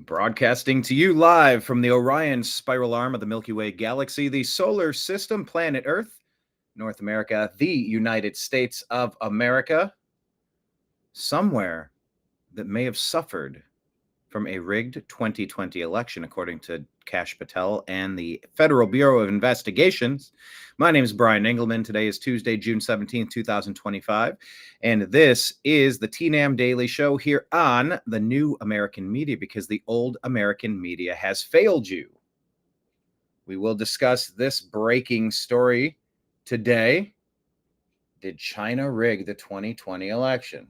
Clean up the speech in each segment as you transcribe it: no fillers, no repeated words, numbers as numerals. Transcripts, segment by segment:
Broadcasting to you live from the Orion spiral arm of the Milky Way galaxy, the solar system, planet Earth, North America, the United States of America, somewhere that may have suffered from a rigged 2020 election, according to Kash Patel and the Federal Bureau of Investigations. My name is BrianEngelman. Today is Tuesday, June 17th, 2025, and this is the TNAM Daily Show here on the new American media, because the old American media has failed you. We will discuss this breaking story today. Did China rig the 2020 election?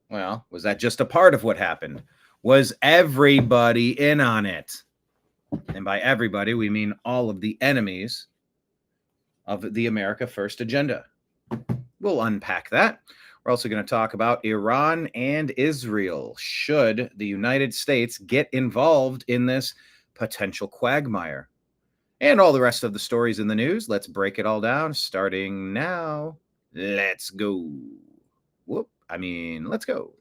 Well, was that just a part of what happened? Was everybody in on it? And by everybody, we mean all of the enemies of the America First agenda. We'll unpack that. We're also going to talk about Iran and Israel. Should the United States get involved in this potential quagmire? And all the rest of the stories in the news. Let's break it all down, starting now. Let's go. Let's go.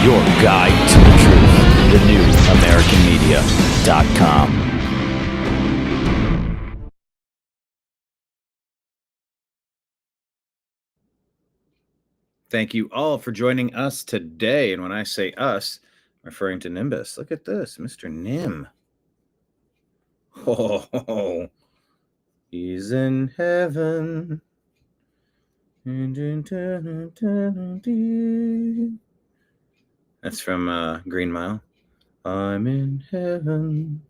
Your guide to the truth, thenewamericanmedia.com. Thank you all for joining us today. And when I say us, I'm referring to Nimbus. Look at this, Mr. Nim. Oh, he's in heaven. That's from Green Mile. I'm in heaven.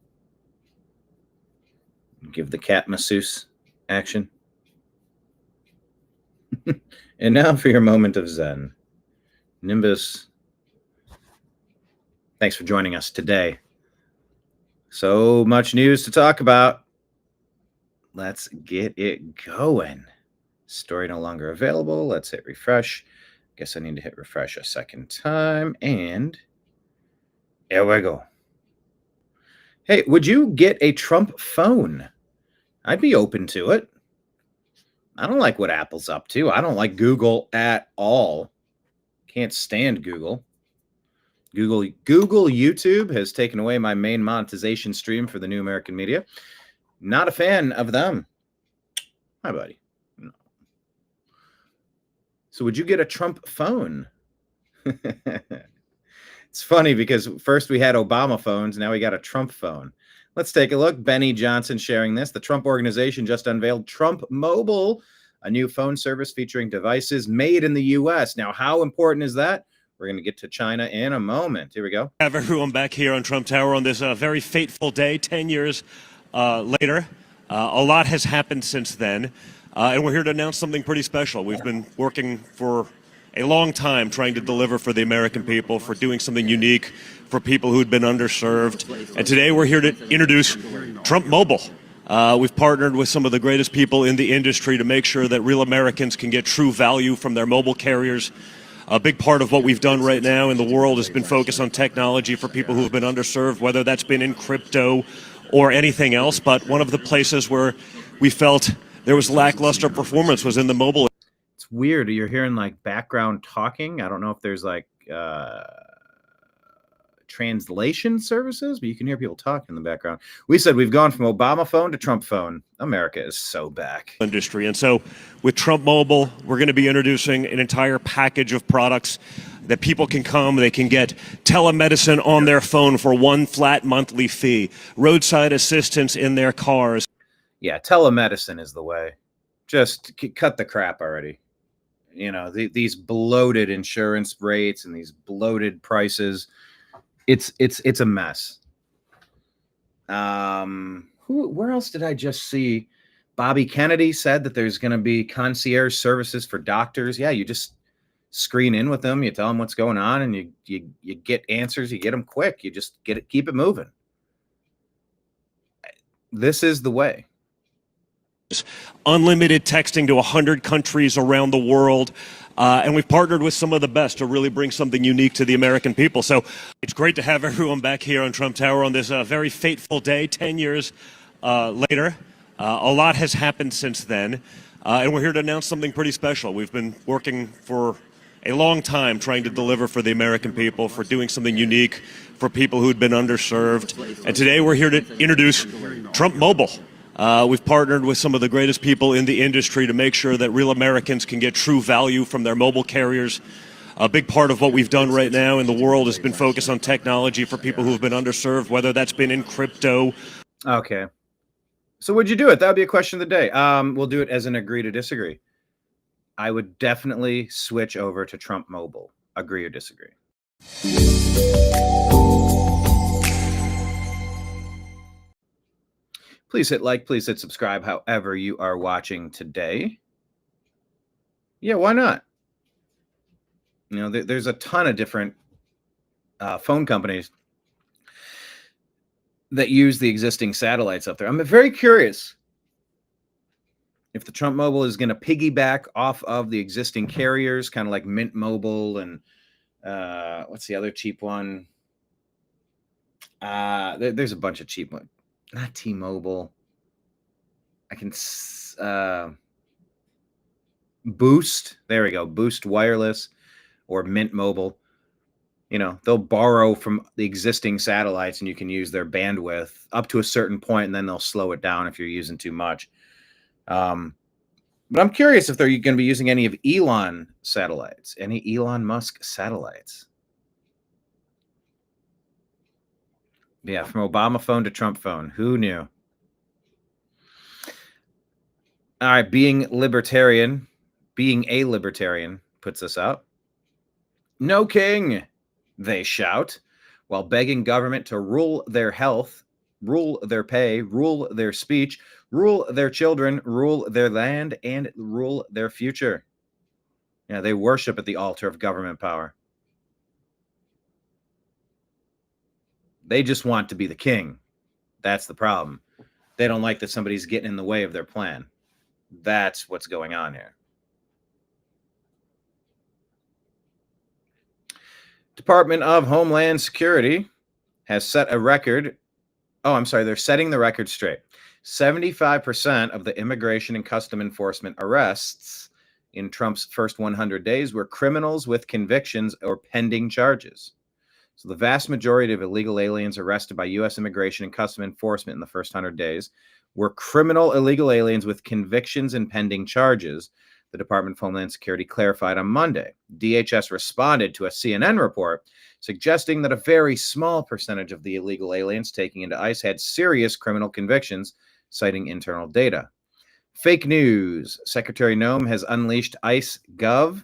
Give the cat masseuse action. And now for your moment of Zen. Nimbus, thanks for joining us today. So much news to talk about. Let's get it going. Story no longer available. Let's hit refresh. Guess I need to hit refresh a second time. And here we go. Hey, would you get a Trump phone? I'd be open to it. I don't like what Apple's up to. I don't like Google at all. Can't stand Google. Google YouTube has taken away my main monetization stream for the new American media. Not a fan of them. Hi, buddy. No. So would you get a Trump phone? It's funny because first we had Obama phones. Now we got a Trump phone. Let's take a look. Benny Johnson sharing this. The Trump Organization just unveiled Trump Mobile, a new phone service featuring devices made in the U.S. Now, how important is that? We're going to get to China in a moment. Here we go. Have everyone back here on Trump Tower on this very fateful day, 10 years later. A lot has happened since then, and we're here to announce something pretty special. We've been working for a long time trying to deliver for the American people, for doing something unique for people who'd been underserved. And today we're here to introduce Trump Mobile. We've partnered with some of the greatest people in the industry to make sure that real Americans can get true value from their mobile carriers. A big part of what we've done right now in the world has been focused on technology for people who have been underserved, whether that's been in crypto or anything else. But one of the places where we felt there was lackluster performance was in the mobile. It's weird. You're hearing like background talking. I don't know if there's like translation services, but you can hear people talking in the background. We said we've gone from Obama phone to Trump phone. America is so back. Industry. And so with Trump Mobile, we're going to be introducing an entire package of products that people can come, they can get telemedicine on their phone for one flat monthly fee, roadside assistance in their cars. Yeah, telemedicine is the way. Just cut the crap already. You know, these bloated insurance rates and these bloated prices. It's a mess. Where else did I just see? Bobby Kennedy said that there's going to be concierge services for doctors. Yeah, you just screen in with them, you tell them what's going on, and you get answers, you get them quick. You just keep it moving. This is the way. Unlimited texting to 100 countries around the world. And we've partnered with some of the best to really bring something unique to the American people. So it's great to have everyone back here on Trump Tower on this very fateful day, 10 years later. A lot has happened since then. And we're here to announce something pretty special. We've been working for a long time trying to deliver for the American people, for doing something unique for people who'd been underserved. And today we're here to introduce Trump Mobile. We've partnered with some of the greatest people in the industry to make sure that real Americans can get true value from their mobile carriers. A big part of what we've done right now in the world has been focused on technology for people who've been underserved, whether that's been in crypto. Okay. So would you do it? That would be a question of the day. We'll do it as an agree to disagree. I would definitely switch over to Trump Mobile. Agree or disagree? Please hit like, please hit subscribe, however you are watching today. Yeah, why not? You know, there's a ton of different phone companies that use the existing satellites up there. I'm very curious if the Trump Mobile is going to piggyback off of the existing carriers, kind of like Mint Mobile and what's the other cheap one? There's a bunch of cheap ones. Not T-Mobile. I can Boost. There we go. Boost Wireless or Mint Mobile. You know, they'll borrow from the existing satellites and you can use their bandwidth up to a certain point, and then they'll slow it down if you're using too much. But I'm curious if they're going to be using any of Elon satellites, any Elon Musk satellites. Yeah, from Obama phone to Trump phone. Who knew? All right, being a libertarian puts us out. No king, they shout, while begging government to rule their health, rule their pay, rule their speech, rule their children, rule their land, and rule their future. Yeah, they worship at the altar of government power. They just want to be the king. That's the problem. They don't like that somebody's getting in the way of their plan. That's what's going on here. Department of Homeland Security has set a record. Oh, I'm sorry. They're setting the record straight. 75% of the Immigration and Custom Enforcement arrests in Trump's first 100 days were criminals with convictions or pending charges. So the vast majority of illegal aliens arrested by U.S. Immigration and Custom Enforcement in the first 100 days were criminal illegal aliens with convictions and pending charges, the Department of Homeland Security clarified on Monday. DHS responded to a CNN report suggesting that a very small percentage of the illegal aliens taken into ICE had serious criminal convictions, citing internal data. Fake news. Secretary Noem has unleashed ICE Gov.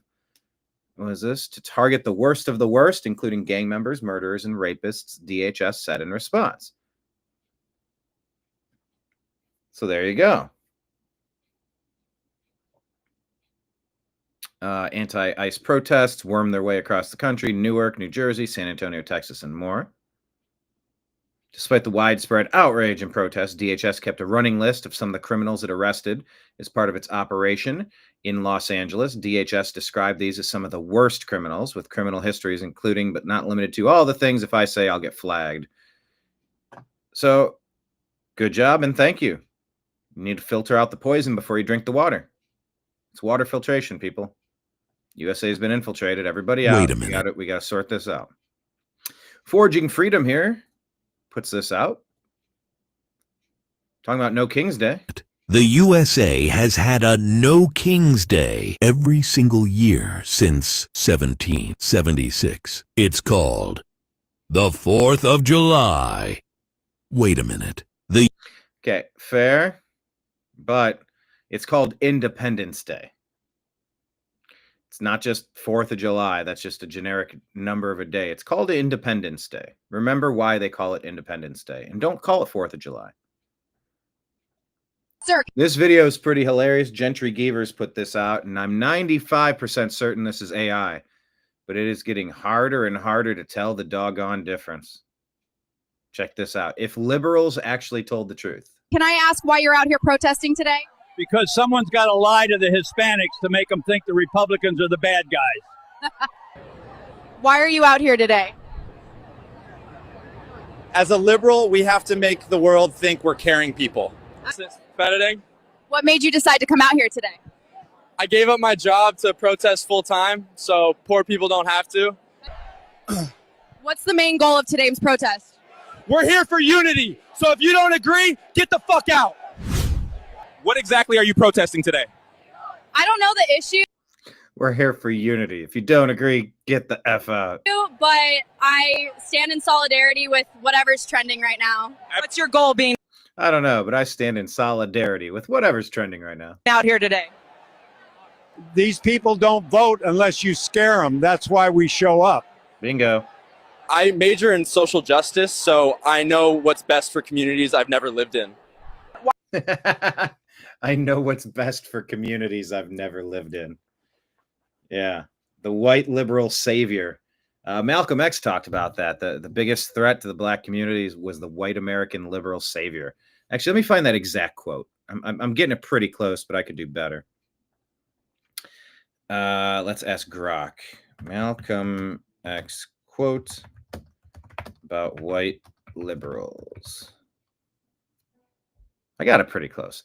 What is this? To target the worst of the worst, including gang members, murderers, and rapists, DHS said in response. So there you go. Anti-ICE protests worm their way across the country, Newark, New Jersey, San Antonio, Texas, and more. Despite the widespread outrage and protests, DHS kept a running list of some of the criminals it arrested as part of its operation in Los Angeles. DHS described these as some of the worst criminals with criminal histories, including but not limited to all the things if I say I'll get flagged. So, good job and thank you. You need to filter out the poison before you drink the water. It's water filtration, people. USA has been infiltrated. Everybody out. Wait a minute. We got to sort this out. Forging Freedom here puts this out. Talking about No King's Day. The USA has had a No King's Day every single year since 1776. It's called the 4th of July. Wait a minute. Okay, fair, but it's called Independence Day. It's not just 4th of July. That's just a generic number of a day. It's called Independence Day. Remember why they call it Independence Day, and don't call it 4th of July. Sir. This video is pretty hilarious. Gentry Geevers put this out, and I'm 95% certain this is AI, but it is getting harder and harder to tell the doggone difference. Check this out. If liberals actually told the truth. Can I ask why you're out here protesting today? Because someone's got to lie to the Hispanics to make them think the Republicans are the bad guys. Why are you out here today? As a liberal, we have to make the world think we're caring people. Editing. What made you decide to come out here today? I gave up my job to protest full time, so poor people don't have to. What's the main goal of today's protest? We're here for unity. So if you don't agree, get the fuck out. What exactly are you protesting today? I don't know the issue, We're here for unity. If you don't agree, get the F out. but I stand in solidarity with whatever's trending right now. What's your goal being I don't know, but I stand in solidarity with whatever's trending right now. out here today? These people don't vote unless you scare them. That's why we show up. Bingo. I major in social justice, so I know what's best for communities I've never lived in. I know what's best for communities I've never lived in. Yeah, the white liberal savior. Malcolm X talked about that. The biggest threat to the black communities was the white American liberal savior. Actually, let me find that exact quote. I'm getting it pretty close, but I could do better. Let's ask Grok. Malcolm X quote about white liberals. I got it pretty close.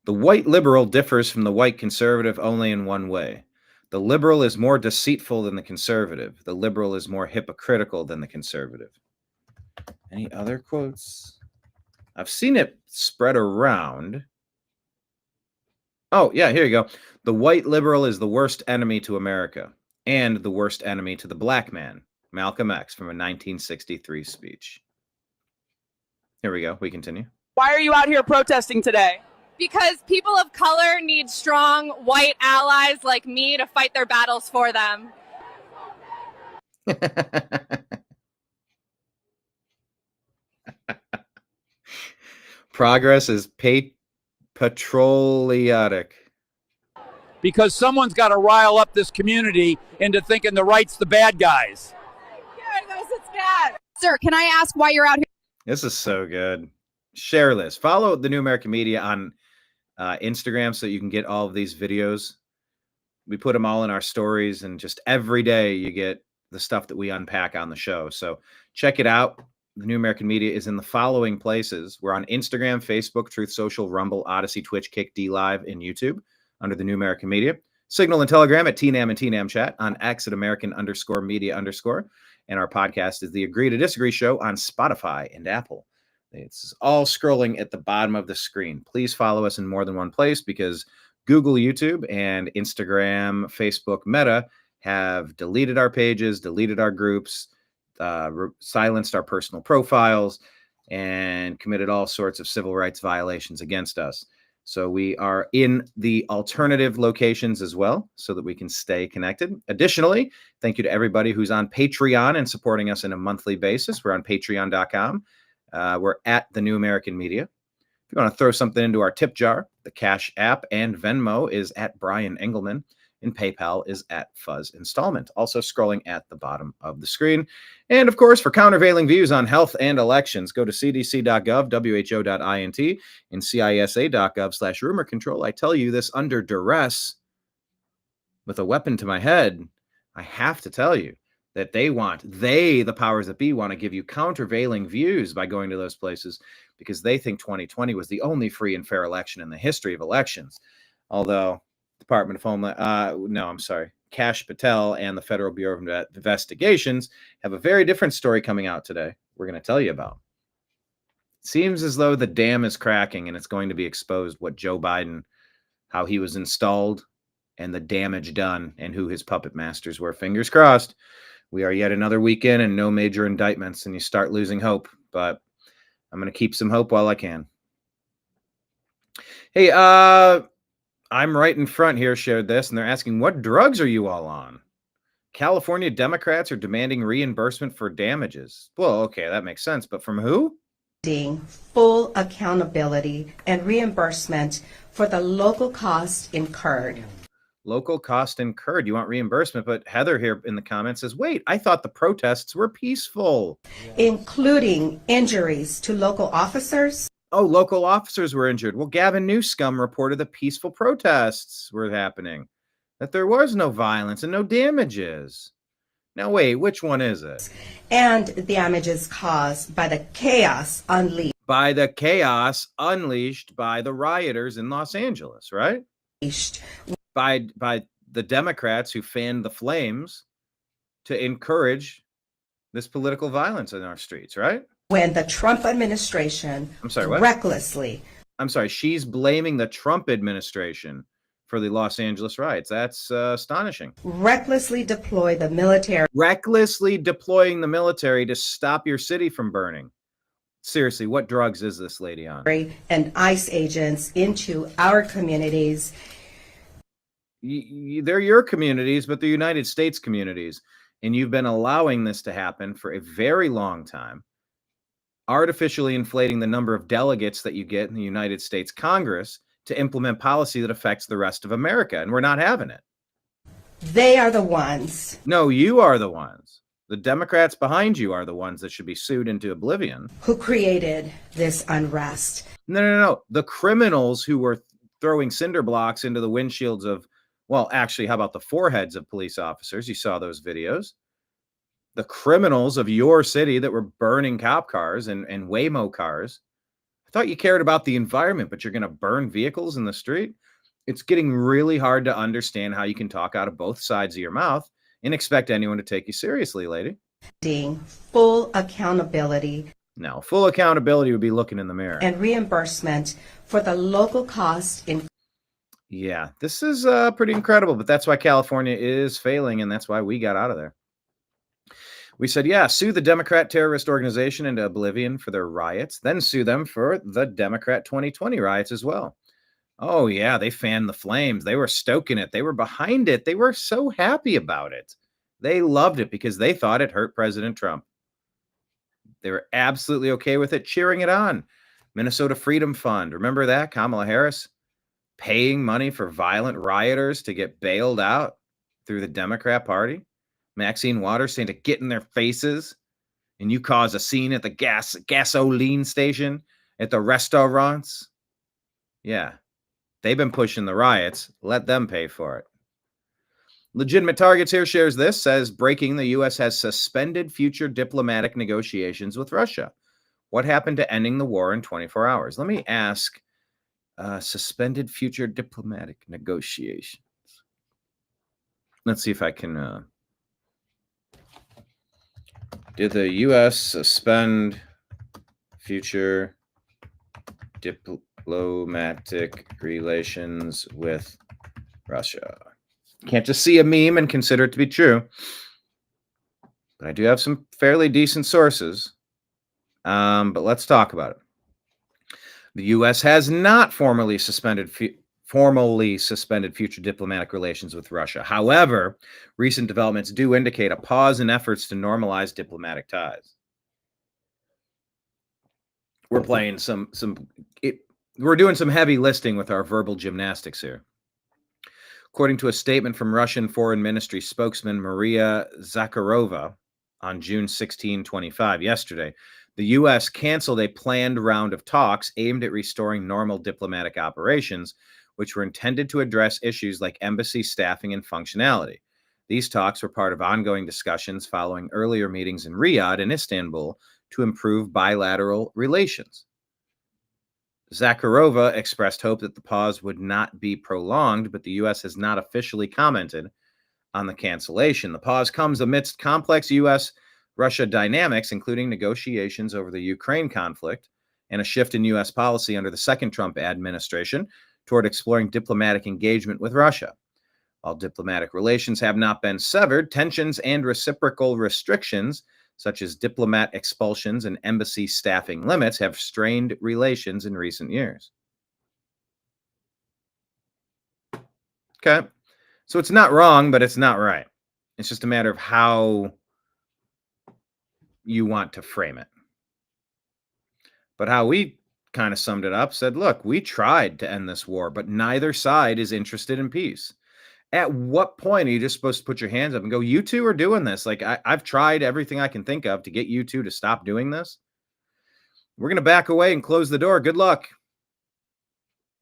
The white liberal differs from the white conservative only in one way. The liberal is more deceitful than the conservative. The liberal is more hypocritical than the conservative. Any other quotes? I've seen it spread around. Oh, yeah, here you go. The white liberal is the worst enemy to America and the worst enemy to the black man. Malcolm X from a 1963 speech. Here we go. We continue. Why are you out here protesting today? Because people of color need strong white allies like me to fight their battles for them. Progress is patriotic. Because someone's got to rile up this community into thinking the right's the bad guys. Sir, can I ask why you're out here? This is so good. Share this. Follow the New American Media on Instagram so you can get all of these videos. We put them all in our stories, and just every day you get the stuff that we unpack on the show. So check it out. The New American Media is in the following places. We're on Instagram, Facebook, Truth Social, Rumble, Odysee, Twitch, Kick, D Live, and YouTube under the New American Media. Signal and Telegram at TNAM and TNAM Chat, on X at American_Media_. And our podcast is the Agree to Disagree Show on Spotify and Apple. It's all scrolling at the bottom of the screen. Please follow us in more than one place, because Google, YouTube, and Instagram, Facebook, Meta have deleted our pages, deleted our groups, silenced our personal profiles, and committed all sorts of civil rights violations against us. So we are in the alternative locations as well, so that we can stay connected. Additionally, thank you to everybody who's on Patreon and supporting us on a monthly basis. We're on patreon.com. We're at the New American Media. If you want to throw something into our tip jar, the Cash App and Venmo is at BrianEngelman, and PayPal is at Fuzz Installment, also scrolling at the bottom of the screen. And of course, for countervailing views on health and elections, go to cdc.gov, who.int, and cisa.gov/rumor control. I tell you this under duress, with a weapon to my head. I have to tell you that the powers that be want to give you countervailing views by going to those places, because they think 2020 was the only free and fair election in the history of elections. Although Department of Homeland, no, I'm sorry, Kash Patel and the Federal Bureau of Investigations have a very different story coming out today. We're going to tell you about. Seems as though the dam is cracking and it's going to be exposed what Joe Biden, how he was installed, and the damage done, and who his puppet masters were. Fingers crossed. We are yet another weekend and no major indictments, and you start losing hope. But I'm going to keep some hope while I can. Hey, I'm right in front here, shared this, and they're asking, what drugs are you all on? California Democrats are demanding reimbursement for damages. Well, okay, that makes sense, but from who? Full accountability and reimbursement for the local costs incurred. Local cost incurred. You want reimbursement, but Heather here in the comments says, wait, I thought the protests were peaceful. Including injuries to local officers. Oh, local officers were injured. Well, Gavin Newsom reported that peaceful protests were happening, that there was no violence and no damages. Now, wait, which one is it? And damages caused by the chaos unleashed. By the chaos unleashed by the rioters in Los Angeles, right? By the Democrats who fanned the flames to encourage this political violence in our streets, right? When the Trump administration recklessly. I'm sorry, she's blaming the Trump administration for the Los Angeles riots. That's astonishing. Recklessly deploy the military. Recklessly deploying the military to stop your city from burning. Seriously, what drugs is this lady on? And ICE agents into our communities. They're your communities, but they're United States communities. And you've been allowing this to happen for a very long time, artificially inflating the number of delegates that you get in the United States Congress to implement policy that affects the rest of America. And we're not having it. They are the ones. No, you are the ones. The Democrats behind you are the ones that should be sued into oblivion. Who created this unrest. No. The criminals who were throwing cinder blocks into the windshields of, well, actually, how about the foreheads of police officers? You saw those videos. The criminals of your city that were burning cop cars and Waymo cars. I thought you cared about the environment, but you're going to burn vehicles in the street? It's getting really hard to understand how you can talk out of both sides of your mouth and expect anyone to take you seriously, lady. Full accountability. No, full accountability would be looking in the mirror. And reimbursement for the local cost in. Yeah, this is pretty incredible, but that's why California is failing, and that's why we got out of there. We said, yeah, sue the Democrat terrorist organization into oblivion for their riots, then sue them for the Democrat 2020 riots as well. Oh, yeah, they fanned the flames. They were stoking it. They were behind it. They were so happy about it. They loved it because they thought it hurt President Trump. They were absolutely okay with it, cheering it on. Minnesota Freedom Fund. Remember that? Kamala Harris paying money for violent rioters to get bailed out through the Democrat Party. Maxine Waters saying to get in their faces, and you cause a scene at the gasoline station, at the restaurants. Yeah, they've been pushing the riots. Let them pay for it. Legitimate Targets here shares this, says, breaking, the U.S. has suspended future diplomatic negotiations with Russia. What happened to ending the war in 24 hours? Let me ask, suspended future diplomatic negotiations. Let's see if I can... Did the U.S. suspend future diplomatic relations with Russia? Can't just see a meme and consider it to be true. But I do have some fairly decent sources. But let's talk about it. The U.S. has not formally suspended future diplomatic relations with Russia. However, recent developments do indicate a pause in efforts to normalize diplomatic ties. We're playing we're doing some heavy lifting with our verbal gymnastics here. According to a statement from Russian Foreign Ministry spokesman Maria Zakharova on June 16, 2025, yesterday, the U.S. canceled a planned round of talks aimed at restoring normal diplomatic operations, which were intended to address issues like embassy staffing and functionality. These talks were part of ongoing discussions following earlier meetings in Riyadh and Istanbul to improve bilateral relations. Zakharova expressed hope that the pause would not be prolonged, but the U.S. has not officially commented on the cancellation. The pause comes amidst complex U.S.-Russia dynamics, including negotiations over the Ukraine conflict and a shift in U.S. policy under the second Trump administration toward exploring diplomatic engagement with Russia. While diplomatic relations have not been severed, tensions and reciprocal restrictions, such as diplomat expulsions and embassy staffing limits, have strained relations in recent years. Okay. So it's not wrong, but it's not right. It's just a matter of how you want to frame it. But how we kind of summed it up said, look, we tried to end this war, but neither side is interested in peace. At what point are you just supposed to put your hands up and go, you two are doing this? Like, I've tried everything I can think of to get you two to stop doing this. We're going to back away and close the door. Good luck.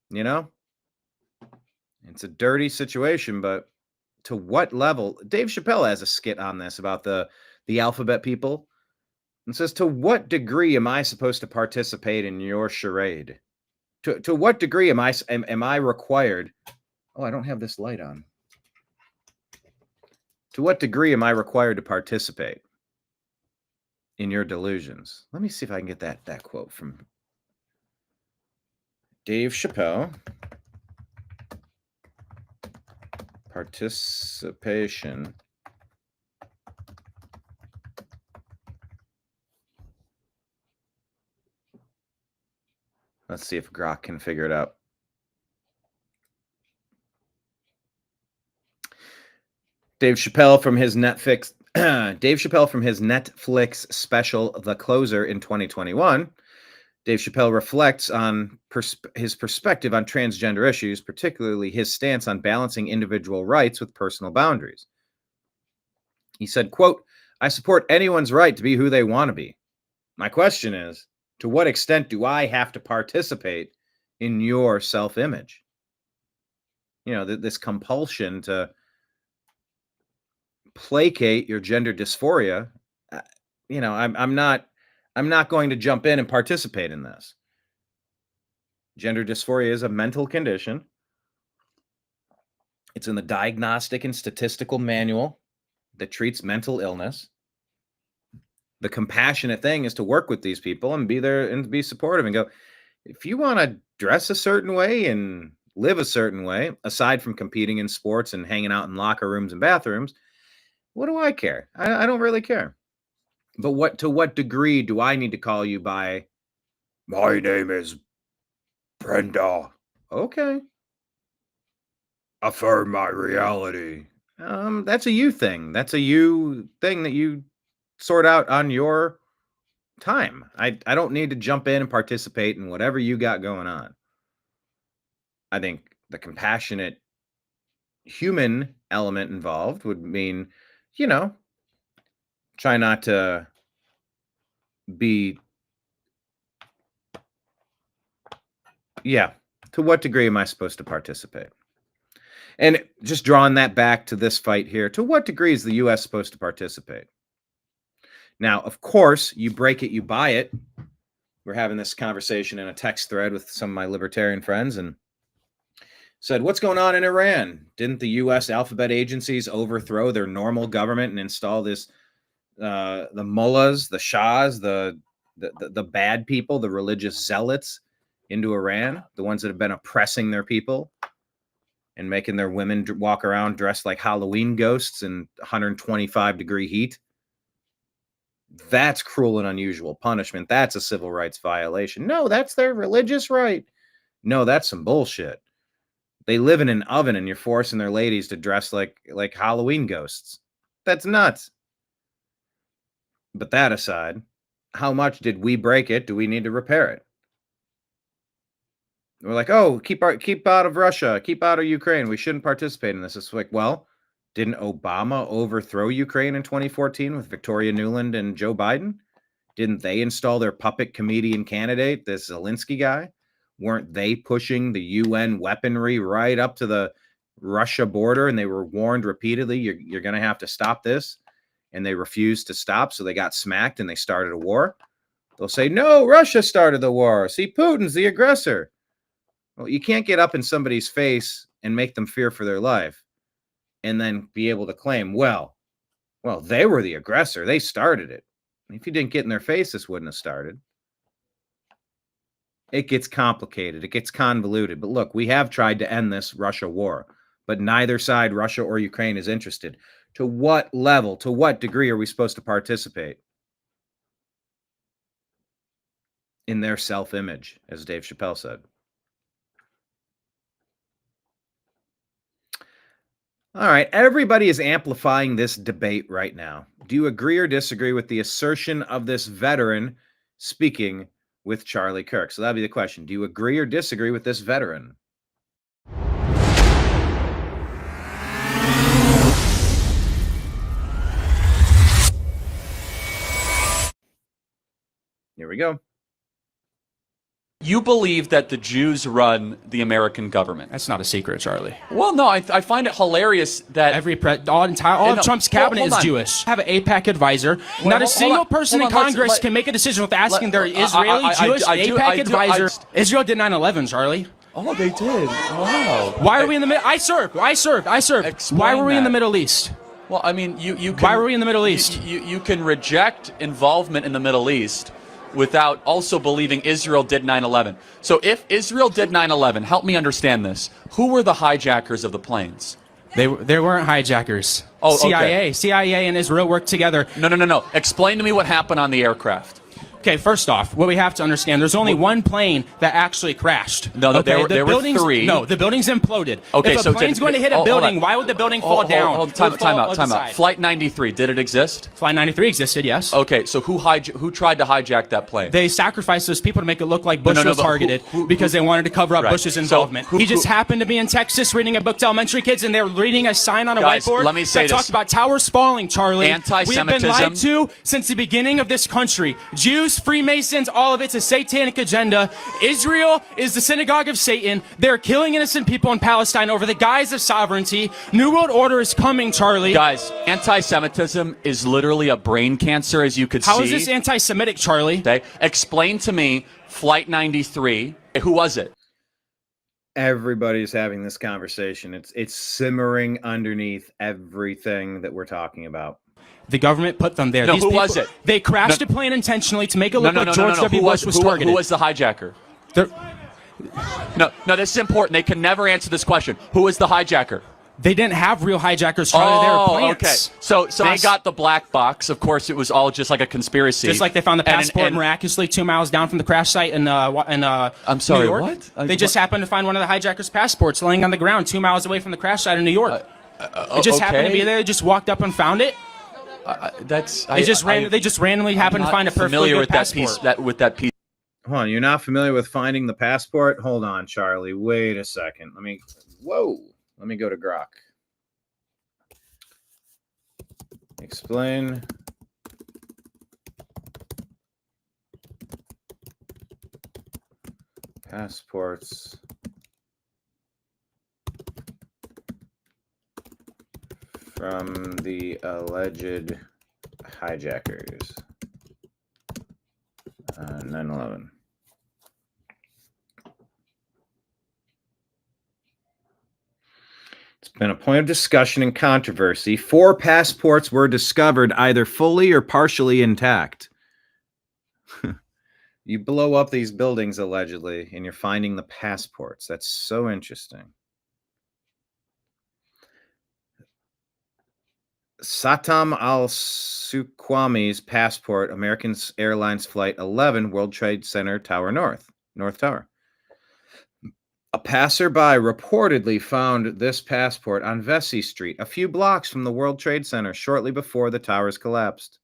You know? It's a dirty situation, but to what level? Dave Chappelle has a skit on this about the alphabet people and says, to what degree am I supposed to participate in your charade? To what degree am I required? Oh, I don't have this light on. To what degree am I required to participate in your delusions? Let me see if I can get that quote from Dave Chappelle. Participation. Let's see if Grok can figure it out. Dave Chappelle from his Netflix special The Closer in 2021. Dave Chappelle reflects on his perspective on transgender issues, particularly his stance on balancing individual rights with personal boundaries. He said, quote, I support anyone's right to be who they want to be. My question is, to what extent do I have to participate in your self-image? You know, this compulsion to placate your gender dysphoria. You know, I'm not going to jump in and participate in this. Gender dysphoria is a mental condition. It's in the Diagnostic and Statistical Manual that treats mental illness. The compassionate thing is to work with these people and be there and be supportive and go, if you want to dress a certain way and live a certain way, aside from competing in sports and hanging out in locker rooms and bathrooms, what do I care? I don't really care. But to what degree do I need to call you by, my name is Brenda? Okay. Affirm my reality. That's a you thing. That's a you thing that you sort out on your time. I don't need to jump in and participate in whatever you got going on. I think the compassionate human element involved would mean, you know, try not to be, to what degree am I supposed to participate? And just drawing that back to this fight here, to what degree is the U.S. supposed to participate? Now, of course, you break it, you buy it. We're having this conversation in a text thread with some of my libertarian friends and said, what's going on in Iran? Didn't the U.S. alphabet agencies overthrow their normal government and install this, the mullahs, the shahs, the bad people, the religious zealots into Iran, the ones that have been oppressing their people and making their women walk around dressed like Halloween ghosts in 125-degree heat? That's cruel and unusual punishment. That's a civil rights violation. No, that's their religious right. No, that's some bullshit. They live in an oven and you're forcing their ladies to dress like Halloween ghosts. That's nuts. But that aside, how much did we break it? Do we need to repair it? We're like, oh, keep out of Russia, keep out of Ukraine. We shouldn't participate in this. It's like, well, didn't Obama overthrow Ukraine in 2014 with Victoria Nuland and Joe Biden? Didn't they install their puppet comedian candidate, this Zelensky guy? Weren't they pushing the UN weaponry right up to the Russia border? And they were warned repeatedly, you're going to have to stop this. And they refused to stop. So they got smacked and they started a war. They'll say, no, Russia started the war. See, Putin's the aggressor. Well, you can't get up in somebody's face and make them fear for their life. and then be able to claim, well, they were the aggressor. They started it. If you didn't get in their face, this wouldn't have started. It gets complicated. It gets convoluted. But look, we have tried to end this Russia war, but neither side, Russia or Ukraine, is interested. To what level, to what degree are we supposed to participate in their self-image, as Dave Chappelle said? All right, everybody is amplifying this debate right now. Do you agree or disagree with the assertion of this veteran speaking with Charlie Kirk? So that'd be the question. Do you agree or disagree with this veteran? Here we go. You believe that the Jews run the American government. That's not a secret, Charlie. Well, no, I find it hilarious that all of Trump's cabinet is Jewish. Have an AIPAC advisor. Not a single person in Congress can make a decision without asking their Israeli Jewish AIPAC advisor. Israel did 9/11, Charlie. Oh, they did. Wow. Why are we in the middle? I served. Why were we in the Middle East? Well, I mean, you can, why were we in the Middle East? You can reject involvement in the Middle East without also believing Israel did 9/11. So if Israel did 9/11, help me understand this. Who were the hijackers of the planes? They weren't hijackers. Oh, CIA and Israel worked together. No. Explain to me what happened on the aircraft. Okay, first off, what we have to understand, there's only one plane that actually crashed. No, okay? there were three. No, the building's imploded. Okay, if a plane's going to hit a building, why would the building fall down? Time out. Flight 93, did it exist? Flight 93 existed, yes. Okay, so who tried to hijack that plane? They sacrificed those people to make it look like Bush was targeted because they wanted to cover up Bush's involvement. So he just happened to be in Texas reading a book to elementary kids, and they're reading a sign on a whiteboard let me say that talks about towers falling, Charlie. Anti-Semitism. We have been lied to since the beginning of this country. Jews, Freemasons, all of it's a satanic agenda. Israel is the synagogue of Satan. They're killing innocent people in Palestine over the guise of sovereignty. New World Order is coming, Charlie. Guys, anti-Semitism is literally a brain cancer, as you could see. How is this anti-Semitic, Charlie? Okay. Explain to me Flight 93. Who was it? Everybody's having this conversation. It's simmering underneath everything that we're talking about. The government put them there. No, who was it? They crashed a plane intentionally to make it look like George W. Bush was targeted. Who was the hijacker? No, this is important. They can never answer this question. Who was the hijacker? They didn't have real hijackers, Charlie. They were plants. Okay. So they got the black box. Of course, it was all just like a conspiracy. Just like they found the passport miraculously 2 miles down from the crash site in I'm sorry, New York. what? They just happened to find one of the hijackers' passports laying on the ground 2 miles away from the crash site in New York. It just happened to be there. They just walked up and found it. They just randomly happened to find a perfectly good passport. With that piece. Hold on, you're not familiar with finding the passport? Hold on, Charlie. Wait a second. Let me go to Grok. Explain. Passports. From the alleged hijackers. 9/11. It's been a point of discussion and controversy. 4 passports were discovered either fully or partially intact. You blow up these buildings allegedly, and you're finding the passports. That's so interesting. Satam al-Suqami's passport, American Airlines Flight 11, World Trade Center Tower North Tower. A passerby reportedly found this passport on Vesey Street, a few blocks from the World Trade Center, shortly before the towers collapsed.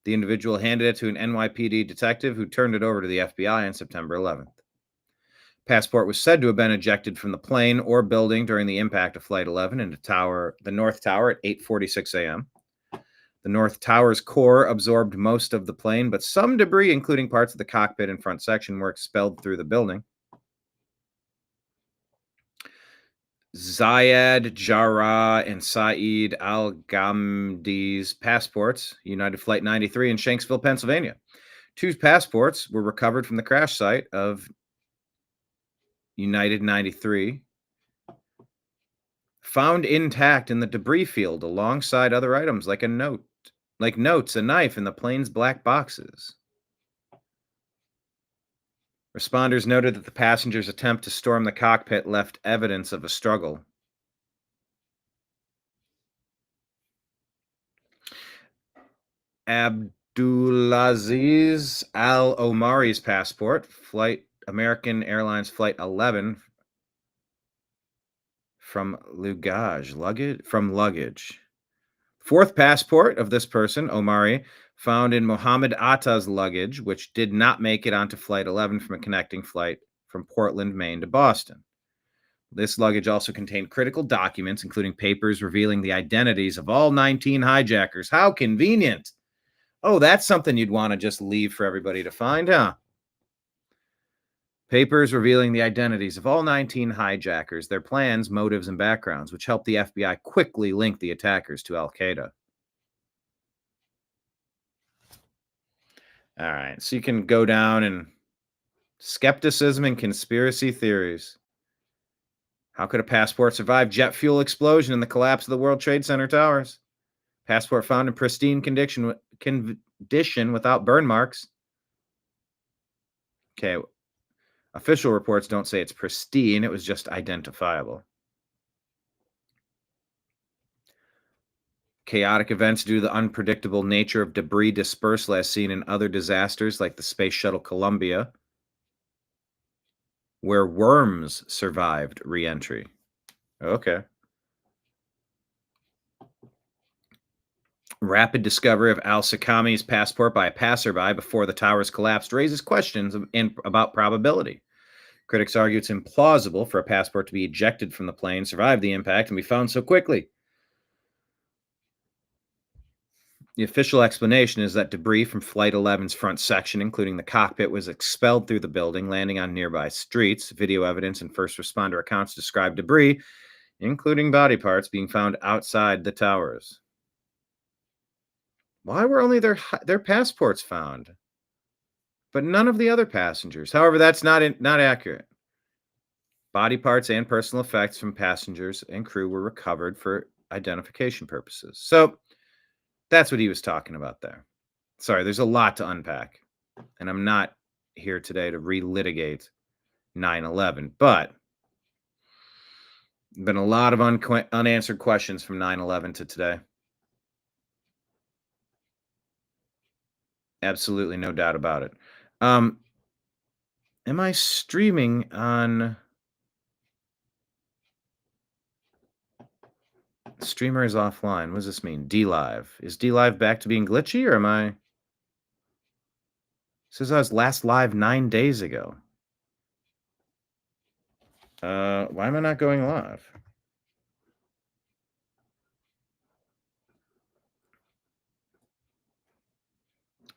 The individual handed it to an NYPD detective who turned it over to the FBI on September 11th. Passport was said to have been ejected from the plane or building during the impact of Flight 11 into the North Tower at 8:46 a.m. The North Tower's core absorbed most of the plane, but some debris, including parts of the cockpit and front section, were expelled through the building. Zayed Jarrah and Saeed Al-Ghamdi's passports, United Flight 93 in Shanksville, Pennsylvania. 2 passports were recovered from the crash site of United 93. found intact in the debris field alongside other items like notes, a knife, and the plane's black boxes. Responders noted that the passenger's attempt to storm the cockpit left evidence of a struggle. Abdulaziz Al Omari's passport, American Airlines Flight 11, from luggage. Fourth passport of this person, Omari, found in Mohammed Atta's luggage, which did not make it onto Flight 11 from a connecting flight from Portland, Maine to Boston. This luggage also contained critical documents, including papers revealing the identities of all 19 hijackers. How convenient. Oh, that's something you'd want to just leave for everybody to find, huh? Papers revealing the identities of all 19 hijackers, their plans, motives, and backgrounds, which helped the FBI quickly link the attackers to Al-Qaeda. All right, so you can go down and skepticism and conspiracy theories. How could a passport survive jet fuel explosion and the collapse of the World Trade Center towers? Passport found in pristine condition without burn marks. Okay. Official reports don't say it's pristine. It was just identifiable. Chaotic events due to the unpredictable nature of debris dispersal as seen in other disasters like the Space Shuttle Columbia, where worms survived re-entry. Okay. Rapid discovery of al-Sakami's passport by a passerby before the towers collapsed raises questions about probability. Critics argue it's implausible for a passport to be ejected from the plane, survive the impact, and be found so quickly. The official explanation is that debris from Flight 11's front section, including the cockpit, was expelled through the building, landing on nearby streets. Video evidence and first responder accounts describe debris, including body parts, being found outside the towers. Why were only their passports found, but none of the other passengers? However, that's not accurate. Body parts and personal effects from passengers and crew were recovered for identification purposes. So that's what he was talking about there. Sorry, there's a lot to unpack, and I'm not here today to relitigate 9/11, but been a lot of unanswered questions from 9/11 to today. Absolutely no doubt about it. Am I streaming on... Streamer is offline. What does this mean? DLive. Is DLive back to being glitchy, or am I... It says I was last live 9 days ago. Why am I not going live?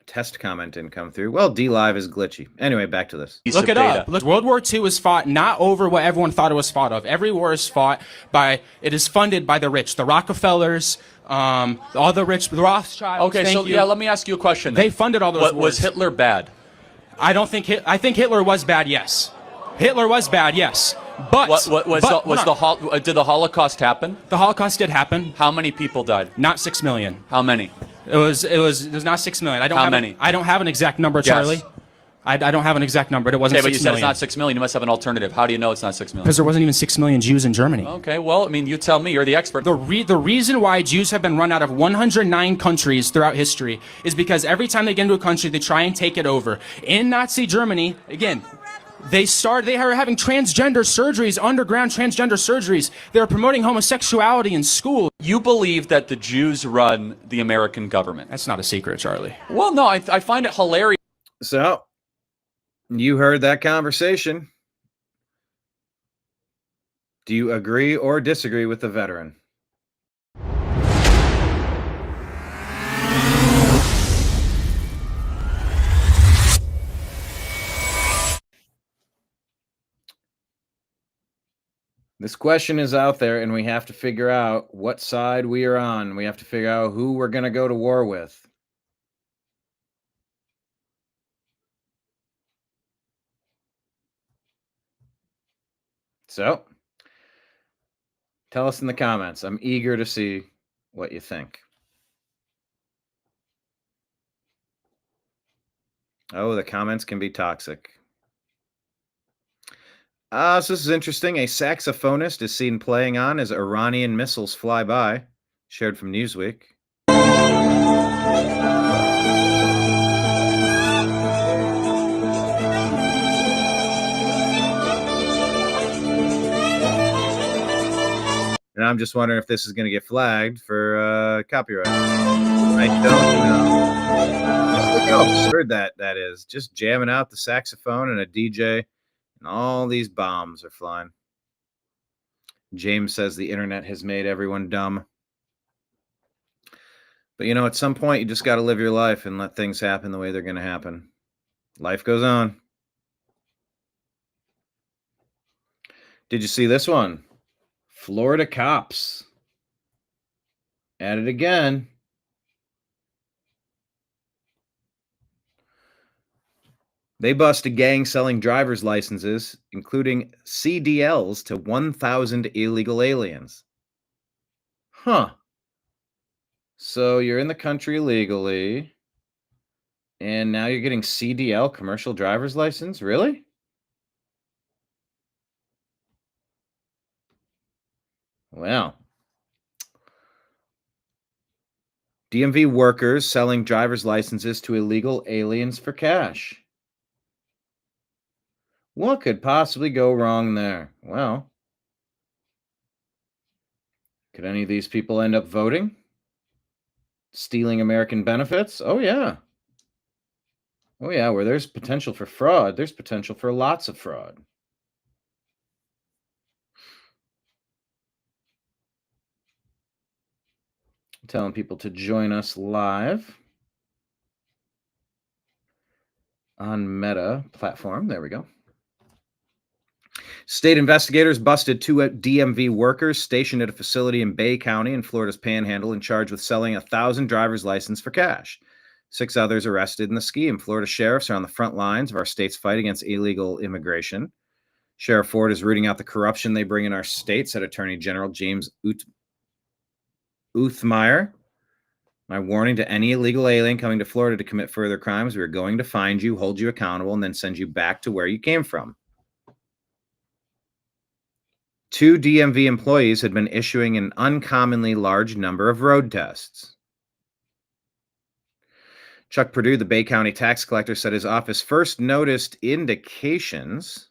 Test comment didn't come through. Well, DLive is glitchy. Anyway, back to this. Look it up. Look, World War II was fought not over what everyone thought it was fought of. Every war is fought by, it is funded by the rich, the Rockefellers, all the rich, the Rothschilds. Okay, so yeah, let me ask you a question. They funded all those wars. Was Hitler bad? I think Hitler was bad, yes. Hitler was bad, yes. But did the Holocaust happen? The Holocaust did happen. How many people died? Not 6 million. How many? It was not 6 million. How many? I don't have an exact number, Charlie. Yes. I don't have an exact number. It wasn't 6 million. Okay, but you said it's not 6 million. You must have an alternative. How do you know it's not 6 million? Because there wasn't even 6 million Jews in Germany. Okay, well, I mean, you tell me. You're the expert. The reason why Jews have been run out of 109 countries throughout history is because every time they get into a country, they try and take it over. In Nazi Germany, again, they are having transgender surgeries, underground transgender surgeries. They're promoting homosexuality in school. You believe that the Jews run the American government. That's not a secret, Charlie. Well, no, I find it hilarious. So, you heard that conversation. Do you agree or disagree with the veteran? This question is out there, and we have to figure out what side we are on. We have to figure out who we're going to go to war with. So, Tell us in the comments. I'm eager to see what you think. Oh, the comments can be toxic. So this is interesting. A saxophonist is seen playing on as Iranian missiles fly by. Shared from Newsweek. And I'm just wondering if this is going to get flagged for copyright. I don't know. Just look how absurd that is. Just jamming out the saxophone and a DJ, and all these bombs are flying. James says the internet has made everyone dumb. But, at some point, you just got to live your life and let things happen the way they're going to happen. Life goes on. Did you see this one? Florida cops at it again. They bust a gang selling driver's licenses, including CDLs, to 1,000 illegal aliens. Huh. So you're in the country illegally, and now you're getting CDL, commercial driver's license? Really? Well. DMV workers selling driver's licenses to illegal aliens for cash. What could possibly go wrong there? Well, could any of these people end up voting? Stealing American benefits? Oh, yeah. Oh, yeah. Where there's potential for fraud, there's potential for lots of fraud. I'm telling people to join us live on Meta platform. There we go. State investigators busted 2 DMV workers stationed at a facility in Bay County in Florida's Panhandle and charged with selling 1,000 driver's licenses for cash. 6 others arrested in the scheme. Florida sheriffs are on the front lines of our state's fight against illegal immigration. Sheriff Ford is rooting out the corruption they bring in our state, said Attorney General James Uthmeyer. My warning to any illegal alien coming to Florida to commit further crimes: we are going to find you, hold you accountable, and then send you back to where you came from. 2 DMV employees had been issuing an uncommonly large number of road tests. Chuck Perdue, the Bay County tax collector, said his office first noticed indications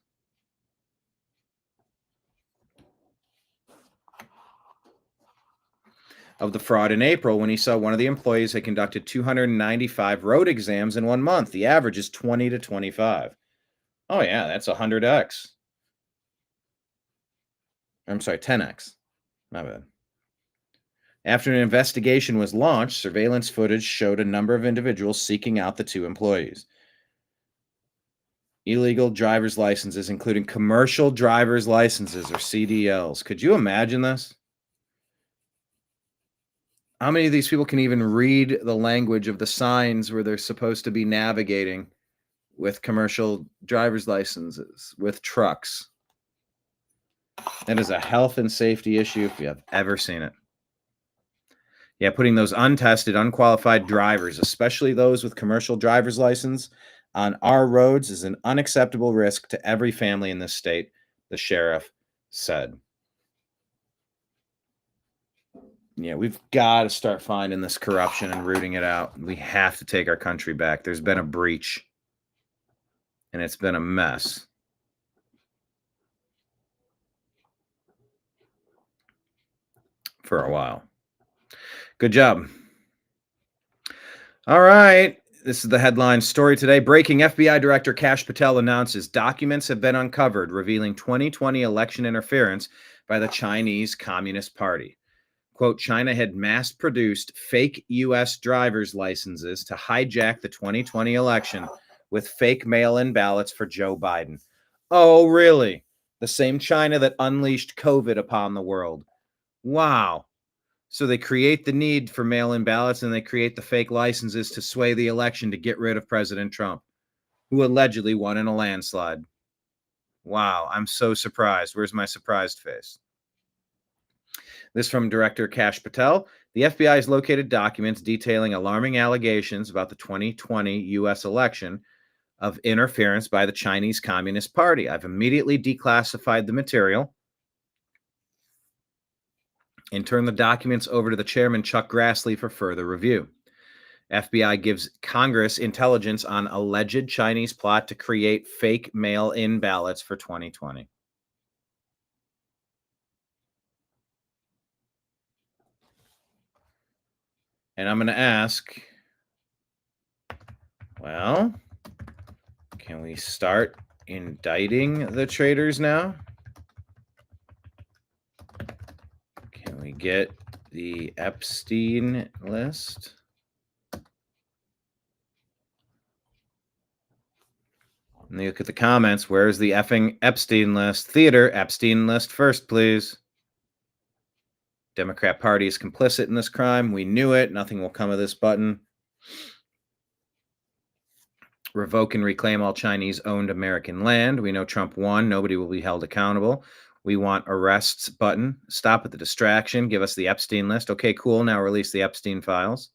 of the fraud in April when he saw one of the employees had conducted 295 road exams in 1 month. The average is 20 to 25. Oh, yeah, that's 100x. I'm sorry, 10x. My bad. After an investigation was launched, surveillance footage showed a number of individuals seeking out the 2 employees. Illegal driver's licenses, including commercial driver's licenses or CDLs. Could you imagine this? How many of these people can even read the language of the signs where they're supposed to be navigating with commercial driver's licenses, with trucks? That is a health and safety issue if you have ever seen it. Yeah, putting those untested, unqualified drivers, especially those with commercial driver's license, on our roads is an unacceptable risk to every family in this state, the sheriff said. Yeah, we've got to start finding this corruption and rooting it out. We have to take our country back. There's been a breach, and it's been a mess. For a while. Good job. All right. This is the headline story today. Breaking: FBI Director Kash Patel announces documents have been uncovered revealing 2020 election interference by the Chinese Communist Party. Quote, China had mass-produced fake U.S. driver's licenses to hijack the 2020 election with fake mail-in ballots for Joe Biden. Oh, really? The same China that unleashed COVID upon the world. Wow. So they create the need for mail-in ballots and they create the fake licenses to sway the election to get rid of President Trump, who allegedly won in a landslide. Wow, I'm so surprised. Where's my surprised face? This from Director Kash Patel. The FBI has located documents detailing alarming allegations about the 2020 U.S. election of interference by the Chinese Communist Party. I've immediately declassified the material and turned the documents over to the chairman, Chuck Grassley, for further review. FBI gives Congress intelligence on alleged Chinese plot to create fake mail-in ballots for 2020. And I'm going to ask, well, can we start indicting the traitors now? Can we get the Epstein list? And you look at the comments. Where's the effing Epstein list? Theater, Epstein list first, please. Democrat Party is complicit in this crime. We knew it. Nothing will come of this button. Revoke and reclaim all Chinese-owned American land. We know Trump won. Nobody will be held accountable. We want arrests button. Stop at the distraction. Give us the Epstein list. Okay, cool. Now release the Epstein files.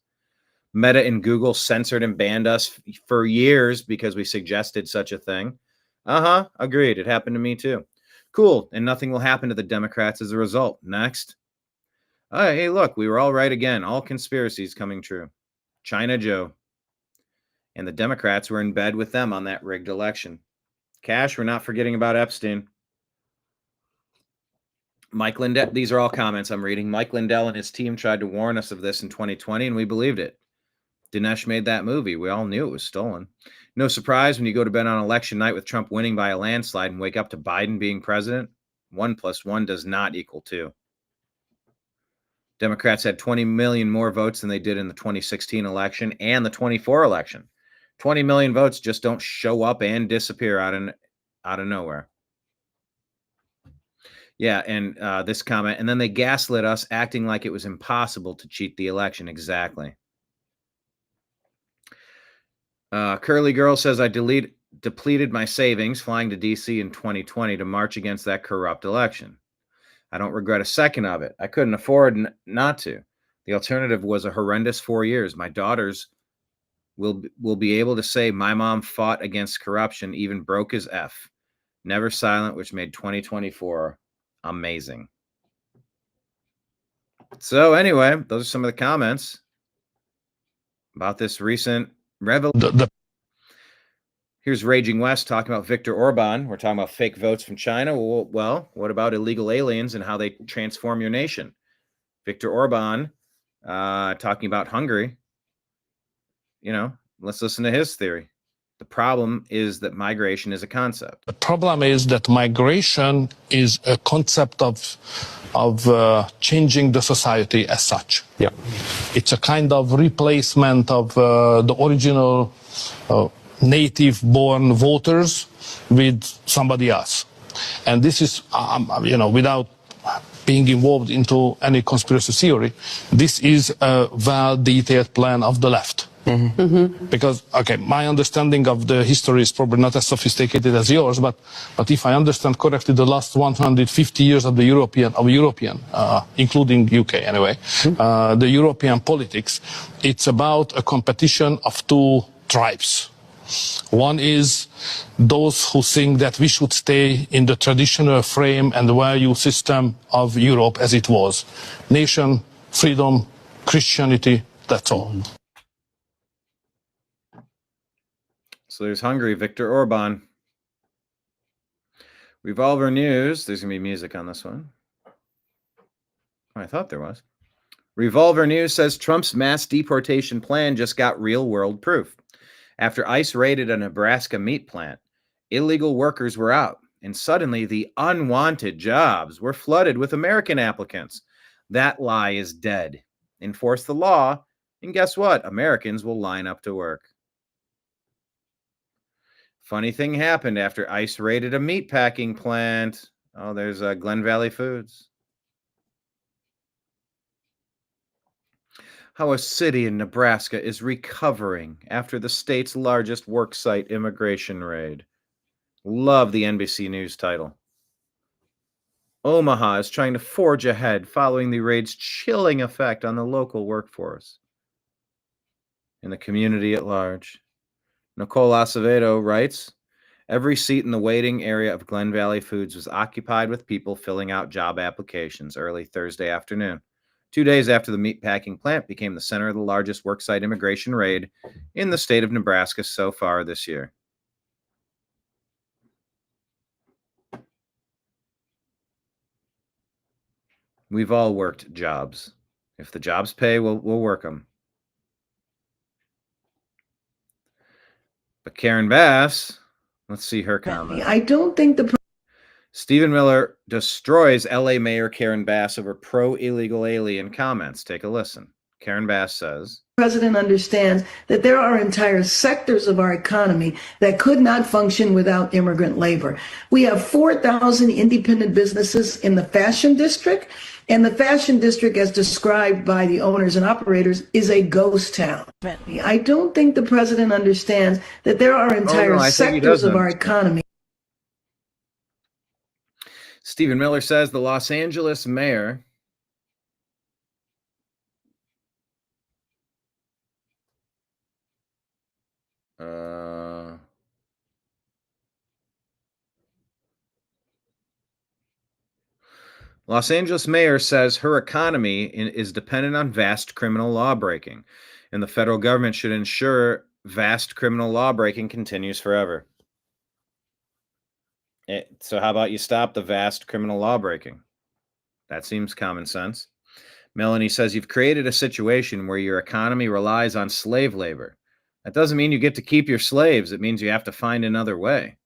Meta and Google censored and banned us for years because we suggested such a thing. Agreed. It happened to me too. Cool. And nothing will happen to the Democrats as a result. Next. Hey, look, we were all right again. All conspiracies coming true. China Joe. And the Democrats were in bed with them on that rigged election. Cash, we're not forgetting about Epstein. Mike Lindell, these are all comments I'm reading. Mike Lindell and his team tried to warn us of this in 2020, and we believed it. Dinesh made that movie. We all knew it was stolen. No surprise when you go to bed on election night with Trump winning by a landslide and wake up to Biden being president. 1 + 1 does not equal 2. Democrats had 20 million more votes than they did in the 2016 election and the 24 election. 20 million votes just don't show up and disappear out of nowhere. Yeah, and this comment, and then they gaslit us, acting like it was impossible to cheat the election. Exactly. Curly Girl says, I depleted my savings flying to D.C. in 2020 to march against that corrupt election. I don't regret a second of it. I couldn't afford not to. The alternative was a horrendous 4 years. My daughters will be able to say my mom fought against corruption, even broke as F. Never silent, which made 2024 amazing. So anyway, those are some of the comments about this recent revolution. Here's Raging West talking about Viktor Orban. We're talking about fake votes from China. Well, what about illegal aliens and how they transform your nation? Viktor Orban talking about Hungary. Let's listen to his theory. The problem is that migration is a concept. The problem is that migration is a concept of changing the society as such. Yeah, it's a kind of replacement of the original native-born voters with somebody else, and this is, without being involved into any conspiracy theory, this is a well-detailed plan of the left. Because, okay, my understanding of the history is probably not as sophisticated as yours, but if I understand correctly, the last 150 years of the European, including UK anyway, the European politics, it's about a competition of two tribes. One is those who think that we should stay in the traditional frame and value system of Europe as it was. Nation, freedom, Christianity, that's all. So there's Hungary, Viktor Orban. Revolver News. There's going to be music on this one. I thought there was. Revolver News says Trump's mass deportation plan just got real-world proof. After ICE raided a Nebraska meat plant, illegal workers were out, and suddenly the unwanted jobs were flooded with American applicants. That lie is dead. Enforce the law, and guess what? Americans will line up to work. Funny thing happened after ICE raided a meat packing plant. Oh, there's Glen Valley Foods. How a city in Nebraska is recovering after the state's largest worksite immigration raid. Love the NBC News title. Omaha is trying to forge ahead following the raid's chilling effect on the local workforce and the community at large. Nicole Acevedo writes, every seat in the waiting area of Glen Valley Foods was occupied with people filling out job applications early Thursday afternoon, 2 days after the meatpacking plant became the center of the largest worksite immigration raid in the state of Nebraska so far this year. We've all worked jobs. If the jobs pay, we'll work them. But Karen Bass, let's see her comment. I don't think the Stephen Miller destroys LA Mayor Karen Bass over pro-illegal alien comments. Take a listen. Karen Bass says, president understands that there are entire sectors of our economy that could not function without immigrant labor. We have 4,000 independent businesses in the fashion district, and the fashion district, as described by the owners and operators, is a ghost town. I don't think the president understands that there are entire sectors of our economy. Stephen Miller says the Los Angeles mayor Los Angeles mayor says her economy is dependent on vast criminal law breaking, and the federal government should ensure vast criminal law breaking continues forever. So how about you stop the vast criminal law breaking? That seems common sense. Melanie says you've created a situation where your economy relies on slave labor. That doesn't mean you get to keep your slaves. It means you have to find another way.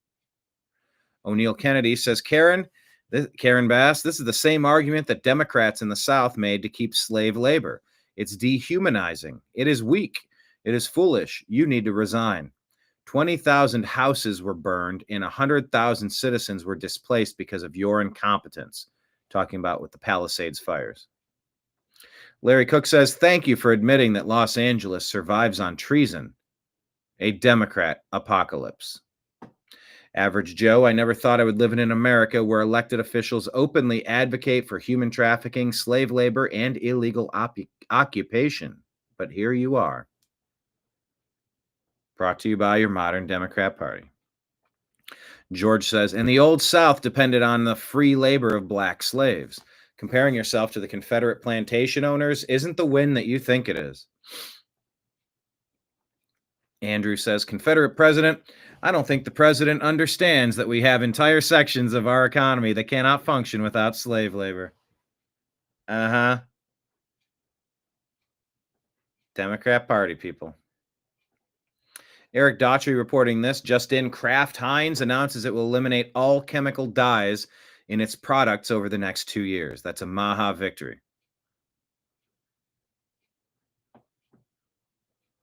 O'Neill Kennedy says, Karen Bass, this is the same argument that Democrats in the South made to keep slave labor. It's dehumanizing. It is weak. It is foolish. You need to resign. 20,000 houses were burned and 100,000 citizens were displaced because of your incompetence. Talking about with the Palisades fires. Larry Cook says, thank you for admitting that Los Angeles survives on treason. A Democrat apocalypse. Average Joe, I never thought I would live in an America where elected officials openly advocate for human trafficking, slave labor, and illegal occupation. But here you are. Brought to you by your modern Democrat Party. George says, and the Old South depended on the free labor of black slaves. Comparing yourself to the Confederate plantation owners isn't the win that you think it is. Andrew says, Confederate president, I don't think the president understands that we have entire sections of our economy that cannot function without slave labor. Democrat Party people. Eric Daughtry reporting this. Just in, Kraft Heinz announces it will eliminate all chemical dyes in its products over the next 2 years. That's a Maha victory.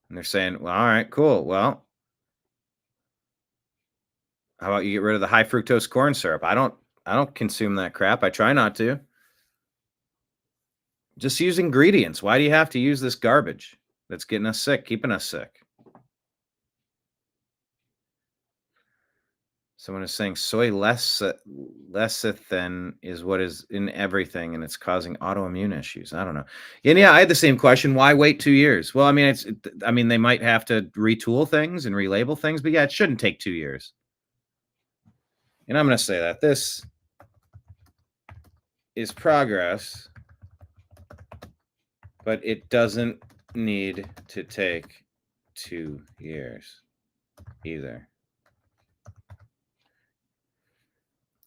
And they're saying, well, all right, cool. Well, how about you get rid of the high fructose corn syrup? I don't consume that crap. I try not to. Just use ingredients. Why do you have to use this garbage that's getting us sick, keeping us sick? Someone is saying soy lecithin is what is in everything, and it's causing autoimmune issues. I don't know. And yeah, I had the same question. Why wait 2 years? Well, I mean, they might have to retool things and relabel things, but yeah, it shouldn't take 2 years. And I'm going to say that this is progress, but it doesn't need to take 2 years either.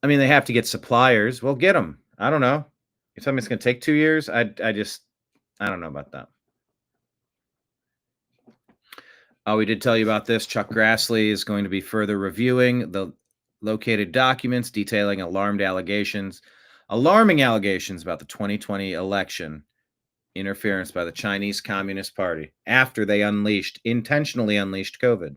I mean, they have to get suppliers. Well, get them. I don't know. If something's going to take 2 years, I don't know about that. We did tell you about this. Chuck Grassley is going to be further reviewing the located documents detailing alarming allegations about the 2020 election interference by the Chinese Communist Party after they intentionally unleashed COVID.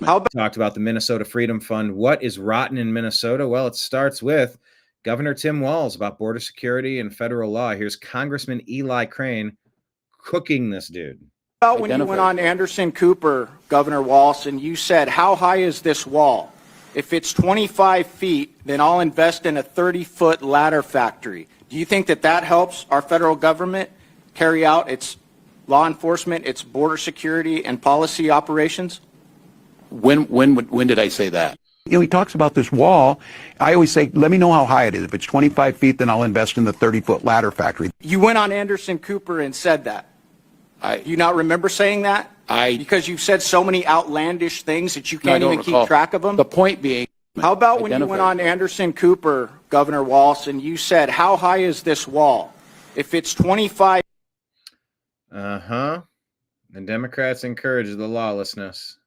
Talked about the Minnesota Freedom Fund. What is rotten in Minnesota? Well, it starts with Governor Tim Walz about border security and federal law. Here's Congressman Eli Crane cooking this dude. When you went on Anderson Cooper, Governor Walz, and you said, how high is this wall? If it's 25 feet, then I'll invest in a 30-foot ladder factory. Do you think that that helps our federal government carry out its law enforcement, its border security, and policy operations? When did I say that? You know, he talks about this wall. I always say, let me know how high it is. If it's 25 feet, then I'll invest in the 30-foot ladder factory. You went on Anderson Cooper and said that. Do you not remember saying that? Because you've said so many outlandish things that you can't even keep track of them? The point being... How about when you went on Anderson Cooper, Governor Walz, and you said, how high is this wall? If it's 25... The Democrats encourage the lawlessness.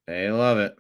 They love it.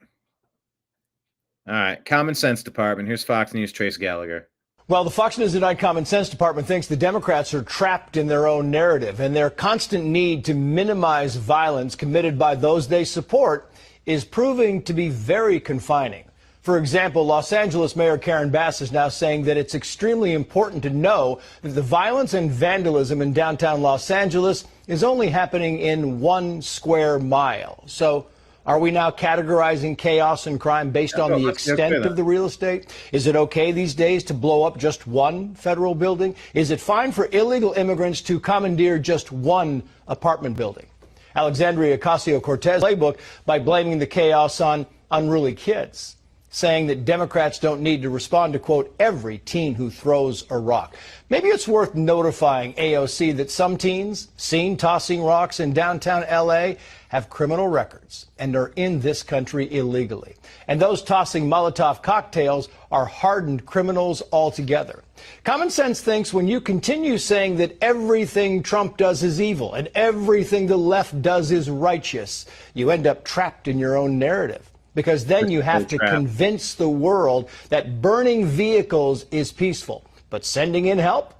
All right, Common Sense Department. Here's Fox News' Trace Gallagher. Well, the Fox News Tonight Common Sense Department thinks the Democrats are trapped in their own narrative, and their constant need to minimize violence committed by those they support is proving to be very confining. For example, Los Angeles Mayor Karen Bass is now saying that it's extremely important to know that the violence and vandalism in downtown Los Angeles is only happening in 1 square mile. So are we now categorizing chaos and crime based on the extent of the real estate? Is it okay these days to blow up just one federal building? Is it fine for illegal immigrants to commandeer just one apartment building? Alexandria Ocasio-Cortez playbook by blaming the chaos on unruly kids, saying that Democrats don't need to respond to, quote, every teen who throws a rock. Maybe it's worth notifying AOC that some teens seen tossing rocks in downtown L.A. have criminal records and are in this country illegally. And those tossing Molotov cocktails are hardened criminals altogether. Common sense thinks when you continue saying that everything Trump does is evil and everything the left does is righteous, you end up trapped in your own narrative. Because then you have to convince the world that burning vehicles is peaceful, but sending in help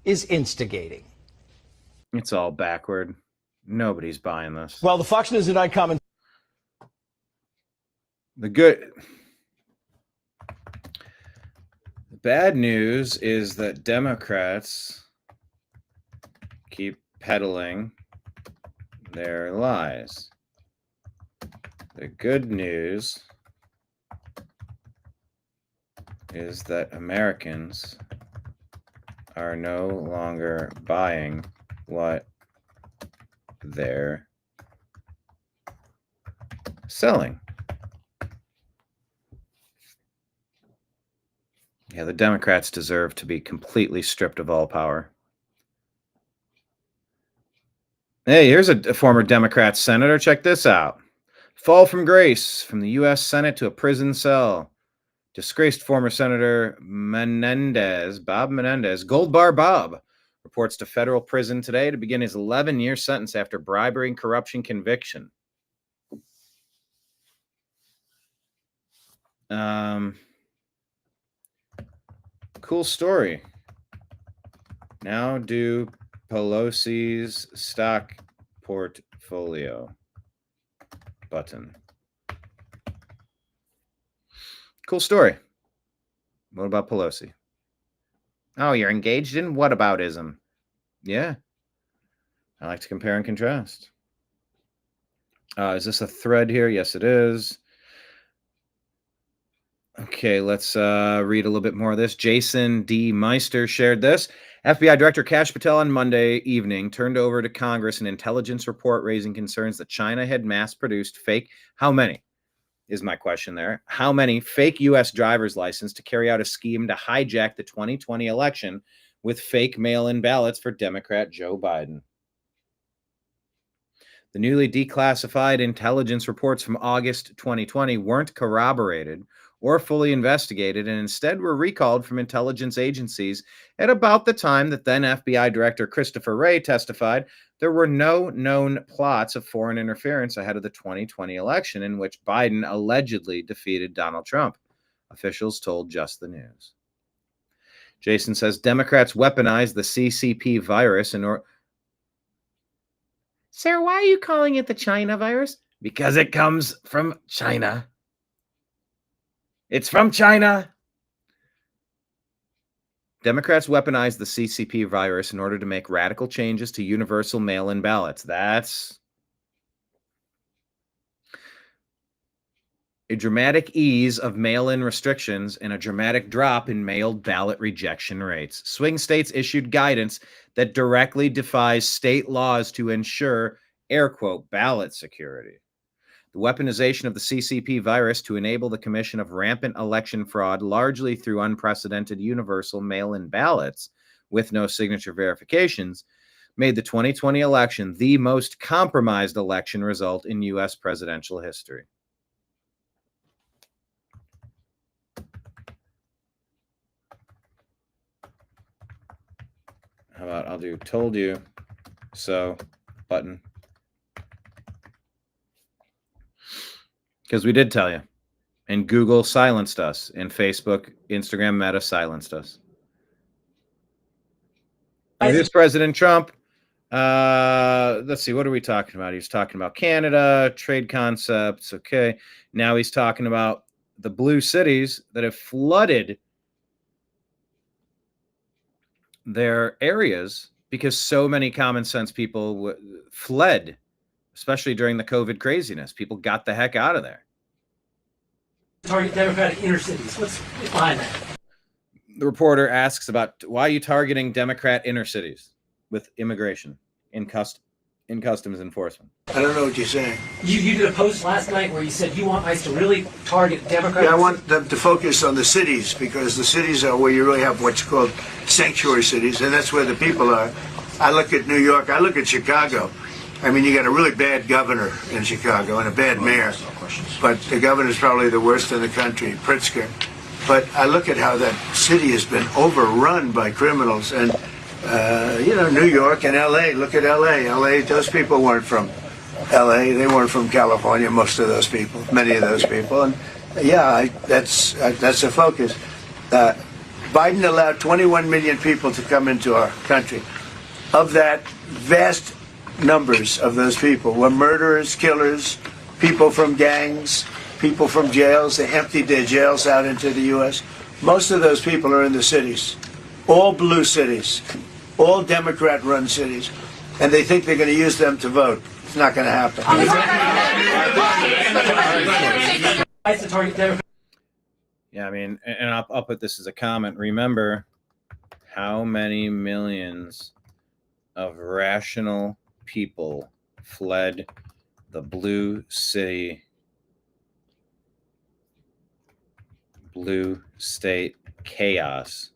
is instigating. It's all backward. Nobody's buying this. Well, the Fox News Tonight comment. The bad news is that Democrats keep peddling their lies. The good news is that Americans are no longer buying what they're selling. Yeah, the Democrats deserve to be completely stripped of all power. Hey, here's a former Democrat senator. Check this out. Fall from grace from the U.S. Senate to a prison cell. Disgraced former Senator Bob Menendez, Gold Bar Bob, reports to federal prison today to begin his 11-year sentence after bribery and corruption conviction. Cool story. Now do Pelosi's stock portfolio. Button. Cool story. What about Pelosi? Oh, you're engaged in whataboutism. Yeah. I like to compare and contrast. Is this a thread here? Yes, it is. Okay, let's read a little bit more of this. Jason D. Meister shared this. FBI Director Kash Patel on Monday evening turned over to Congress an intelligence report raising concerns that China had mass-produced fake. How many is my question there? How many fake U.S. driver's license to carry out a scheme to hijack the 2020 election with fake mail-in ballots for Democrat Joe Biden? The newly declassified intelligence reports from August 2020 weren't corroborated or fully investigated, and instead were recalled from intelligence agencies at about the time that then FBI Director Christopher Wray testified there were no known plots of foreign interference ahead of the 2020 election in which Biden allegedly defeated Donald Trump, officials told Just the News. Jason says Democrats weaponized the CCP virus in order... Sarah, why are you calling it the China virus? Because it comes from China. It's from China. Democrats weaponized the CCP virus in order to make radical changes to universal mail-in ballots. That's a dramatic ease of mail-in restrictions and a dramatic drop in mailed ballot rejection rates. Swing states issued guidance that directly defies state laws to ensure, air quote, ballot security. The weaponization of the CCP virus to enable the commission of rampant election fraud, largely through unprecedented universal mail-in ballots with no signature verifications, made the 2020 election the most compromised election result in U.S. presidential history. How about I'll do told you so button. Because we did tell you. And Google silenced us. And Facebook, Instagram, Meta silenced us. Here's President Trump. Let's see. What are we talking about? He was talking about Canada, trade concepts. Okay. Now he's talking about the blue cities that have flooded their areas because so many common sense people fled, especially during the COVID craziness. People got the heck out of there. Target Democratic inner cities. What's behind that? The reporter asks about why are you targeting Democrat inner cities with immigration in customs enforcement. I don't know what you're saying. You did a post last night where you said you want ICE to really target Democrats. Yeah, I want them to focus on the cities because the cities are where you really have what's called sanctuary cities, and that's where the people are. I look at New York, I look at Chicago. I mean, you got a really bad governor in Chicago and a bad mayor, but the governor's probably the worst in the country, Pritzker. But I look at how that city has been overrun by criminals, and New York and L.A. Look at L.A. L.A. Those people weren't from L.A. They weren't from California. Most of those people, many of those people, and that's a focus. Biden allowed 21 million people to come into our country. Of that, vast numbers of those people were murderers, killers, people from gangs, people from jails. They emptied their jails out into the U.S. Most of those people are in the cities, all blue cities, all Democrat-run cities, and they think they're going to use them to vote. It's not going to happen. Yeah, I mean, and I'll put this as a comment. Remember how many millions of rational people fled the blue state chaos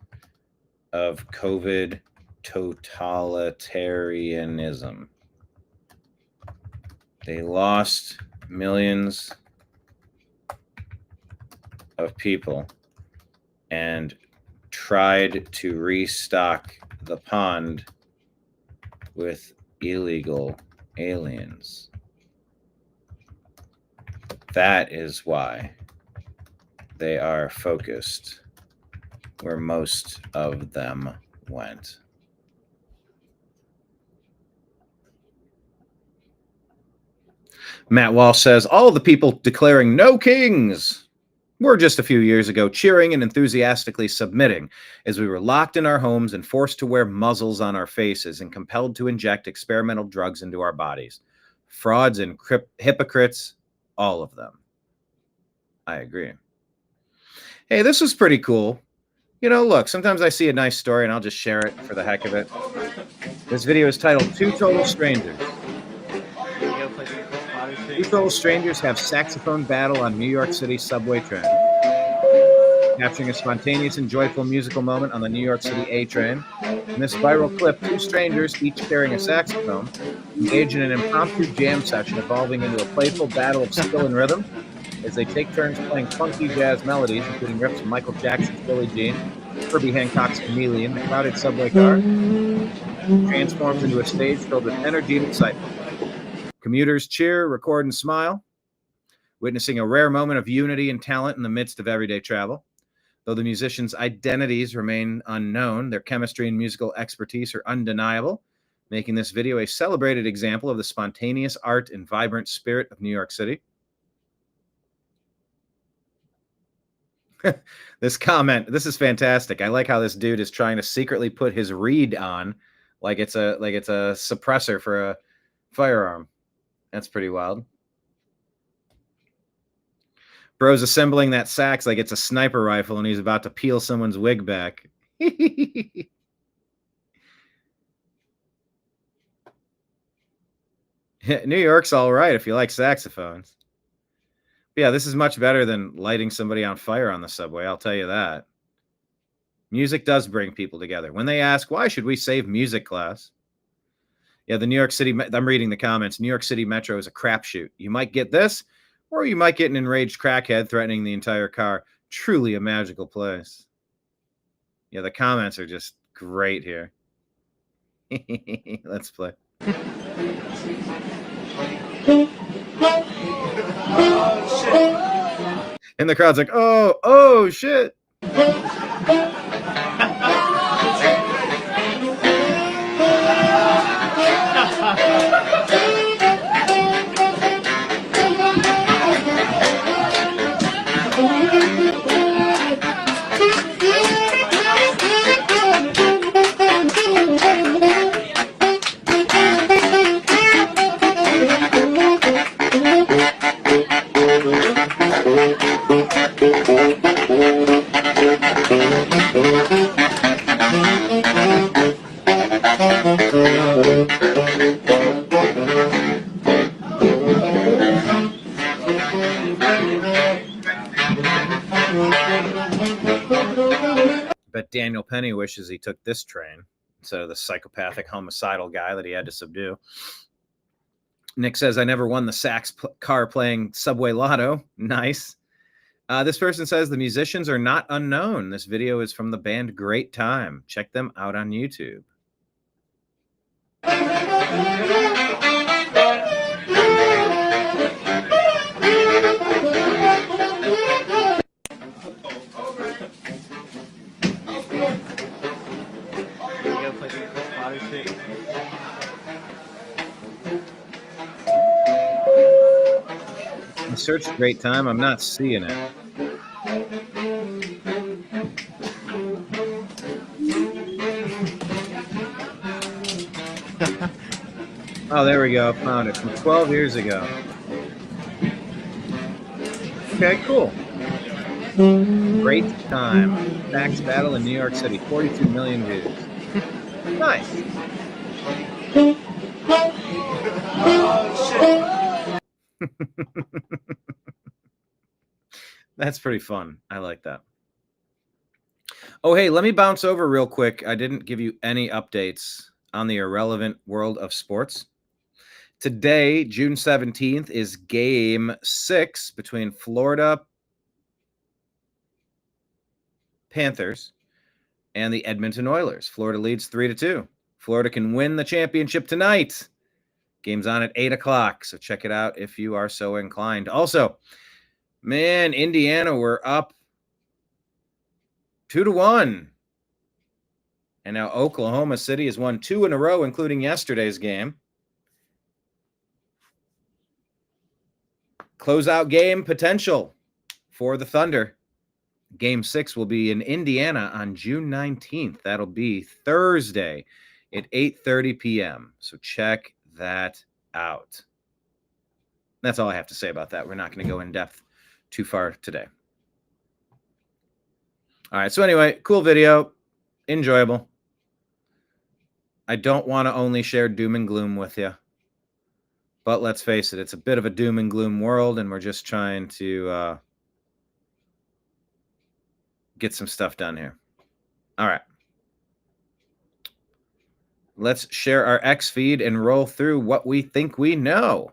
of COVID totalitarianism. They lost millions of people and tried to restock the pond with illegal aliens. That is why they are focused where most of them went. Matt Walsh says, all of the people declaring no kings were just a few years ago cheering and enthusiastically submitting as we were locked in our homes and forced to wear muzzles on our faces and compelled to inject experimental drugs into our bodies. Frauds and hypocrites, all of them. I agree. Hey, this was pretty cool. You know, look, sometimes I see a nice story and I'll just share it for the heck of it. This video is titled Two Total Strangers. Two total strangers have saxophone battle on New York City subway train. Capturing a spontaneous and joyful musical moment on the New York City A train. In this viral clip, two strangers, each carrying a saxophone, engage in an impromptu jam session evolving into a playful battle of skill and rhythm as they take turns playing funky jazz melodies, including riffs from Michael Jackson's Billie Jean, Herbie Hancock's Chameleon. The crowded subway car transforms into a stage filled with energy and excitement. Commuters cheer, record, and smile, witnessing a rare moment of unity and talent in the midst of everyday travel. Though the musicians' identities remain unknown, their chemistry and musical expertise are undeniable, making this video a celebrated example of the spontaneous art and vibrant spirit of New York City. This comment, this is fantastic. I like how this dude is trying to secretly put his reed on like it's a suppressor for a firearm. That's pretty wild. Bro's assembling that sax like it's a sniper rifle and he's about to peel someone's wig back. New York's all right if you like saxophones. But yeah, this is much better than lighting somebody on fire on the subway, I'll tell you that. Music does bring people together. When they ask, why should we save music class? Yeah, the New York City, I'm reading the comments. New York City Metro is a crapshoot. You might get this, or you might get an enraged crackhead threatening the entire car. Truly a magical place. Yeah, the comments are just great here. Let's play. And the crowd's like, oh, shit. Bet Daniel Penny wishes he took this train instead of the psychopathic homicidal guy that he had to subdue. Nick says, I never won the sax car playing Subway Lotto. Nice. This person says the musicians are not unknown. This video is from the band Great Time. Check them out on YouTube. I searched Great Time. I'm not seeing it. Oh, there we go. Found it from 12 years ago. Okay, cool. Great Time. Sax battle in New York City. 42 million views. Nice. That's pretty fun. I like that. Oh, hey, let me bounce over real quick. I didn't give you any updates on the irrelevant world of sports. Today, June 17th, is Game 6 between Florida Panthers and the Edmonton Oilers. Florida leads 3-2. Florida can win the championship tonight. Game's on at 8 o'clock, so check it out if you are so inclined. Also, man, Indiana were up 2-1. And now Oklahoma City has won 2 in a row, including yesterday's game. Closeout game potential for the Thunder. Game 6 will be in Indiana on June 19th. That'll be Thursday at 8:30 p.m. So check that out. That's all I have to say about that. We're not going to go in depth too far today. All right. So anyway, cool video. Enjoyable. I don't want to only share doom and gloom with you. But let's face it, it's a bit of a doom and gloom world, and we're just trying to get some stuff done here. All right. Let's share our X feed and roll through what we think we know.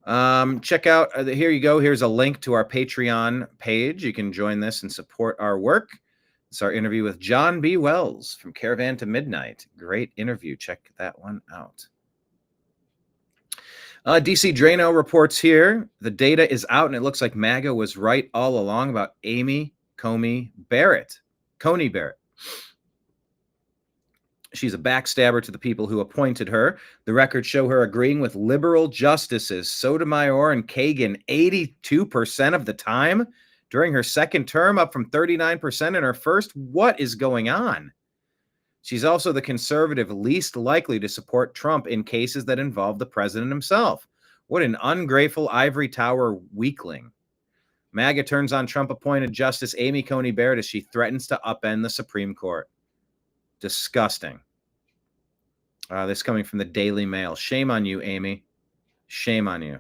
Check out, here you go. Here's a link to our Patreon page. You can join this and support our work. It's our interview with John B. Wells from Caravan to Midnight. Great interview. Check that one out. DC Drano reports here. The data is out, and it looks like MAGA was right all along about Amy Coney Barrett. She's a backstabber to the people who appointed her. The records show her agreeing with liberal justices Sotomayor and Kagan 82% of the time during her second term, up from 39% in her first. What is going on? She's also the conservative least likely to support Trump in cases that involve the president himself. What an ungrateful ivory tower weakling. MAGA turns on Trump-appointed Justice Amy Coney Barrett as she threatens to upend the Supreme Court. Disgusting. This coming from the Daily Mail. Shame on you, Amy. Shame on you.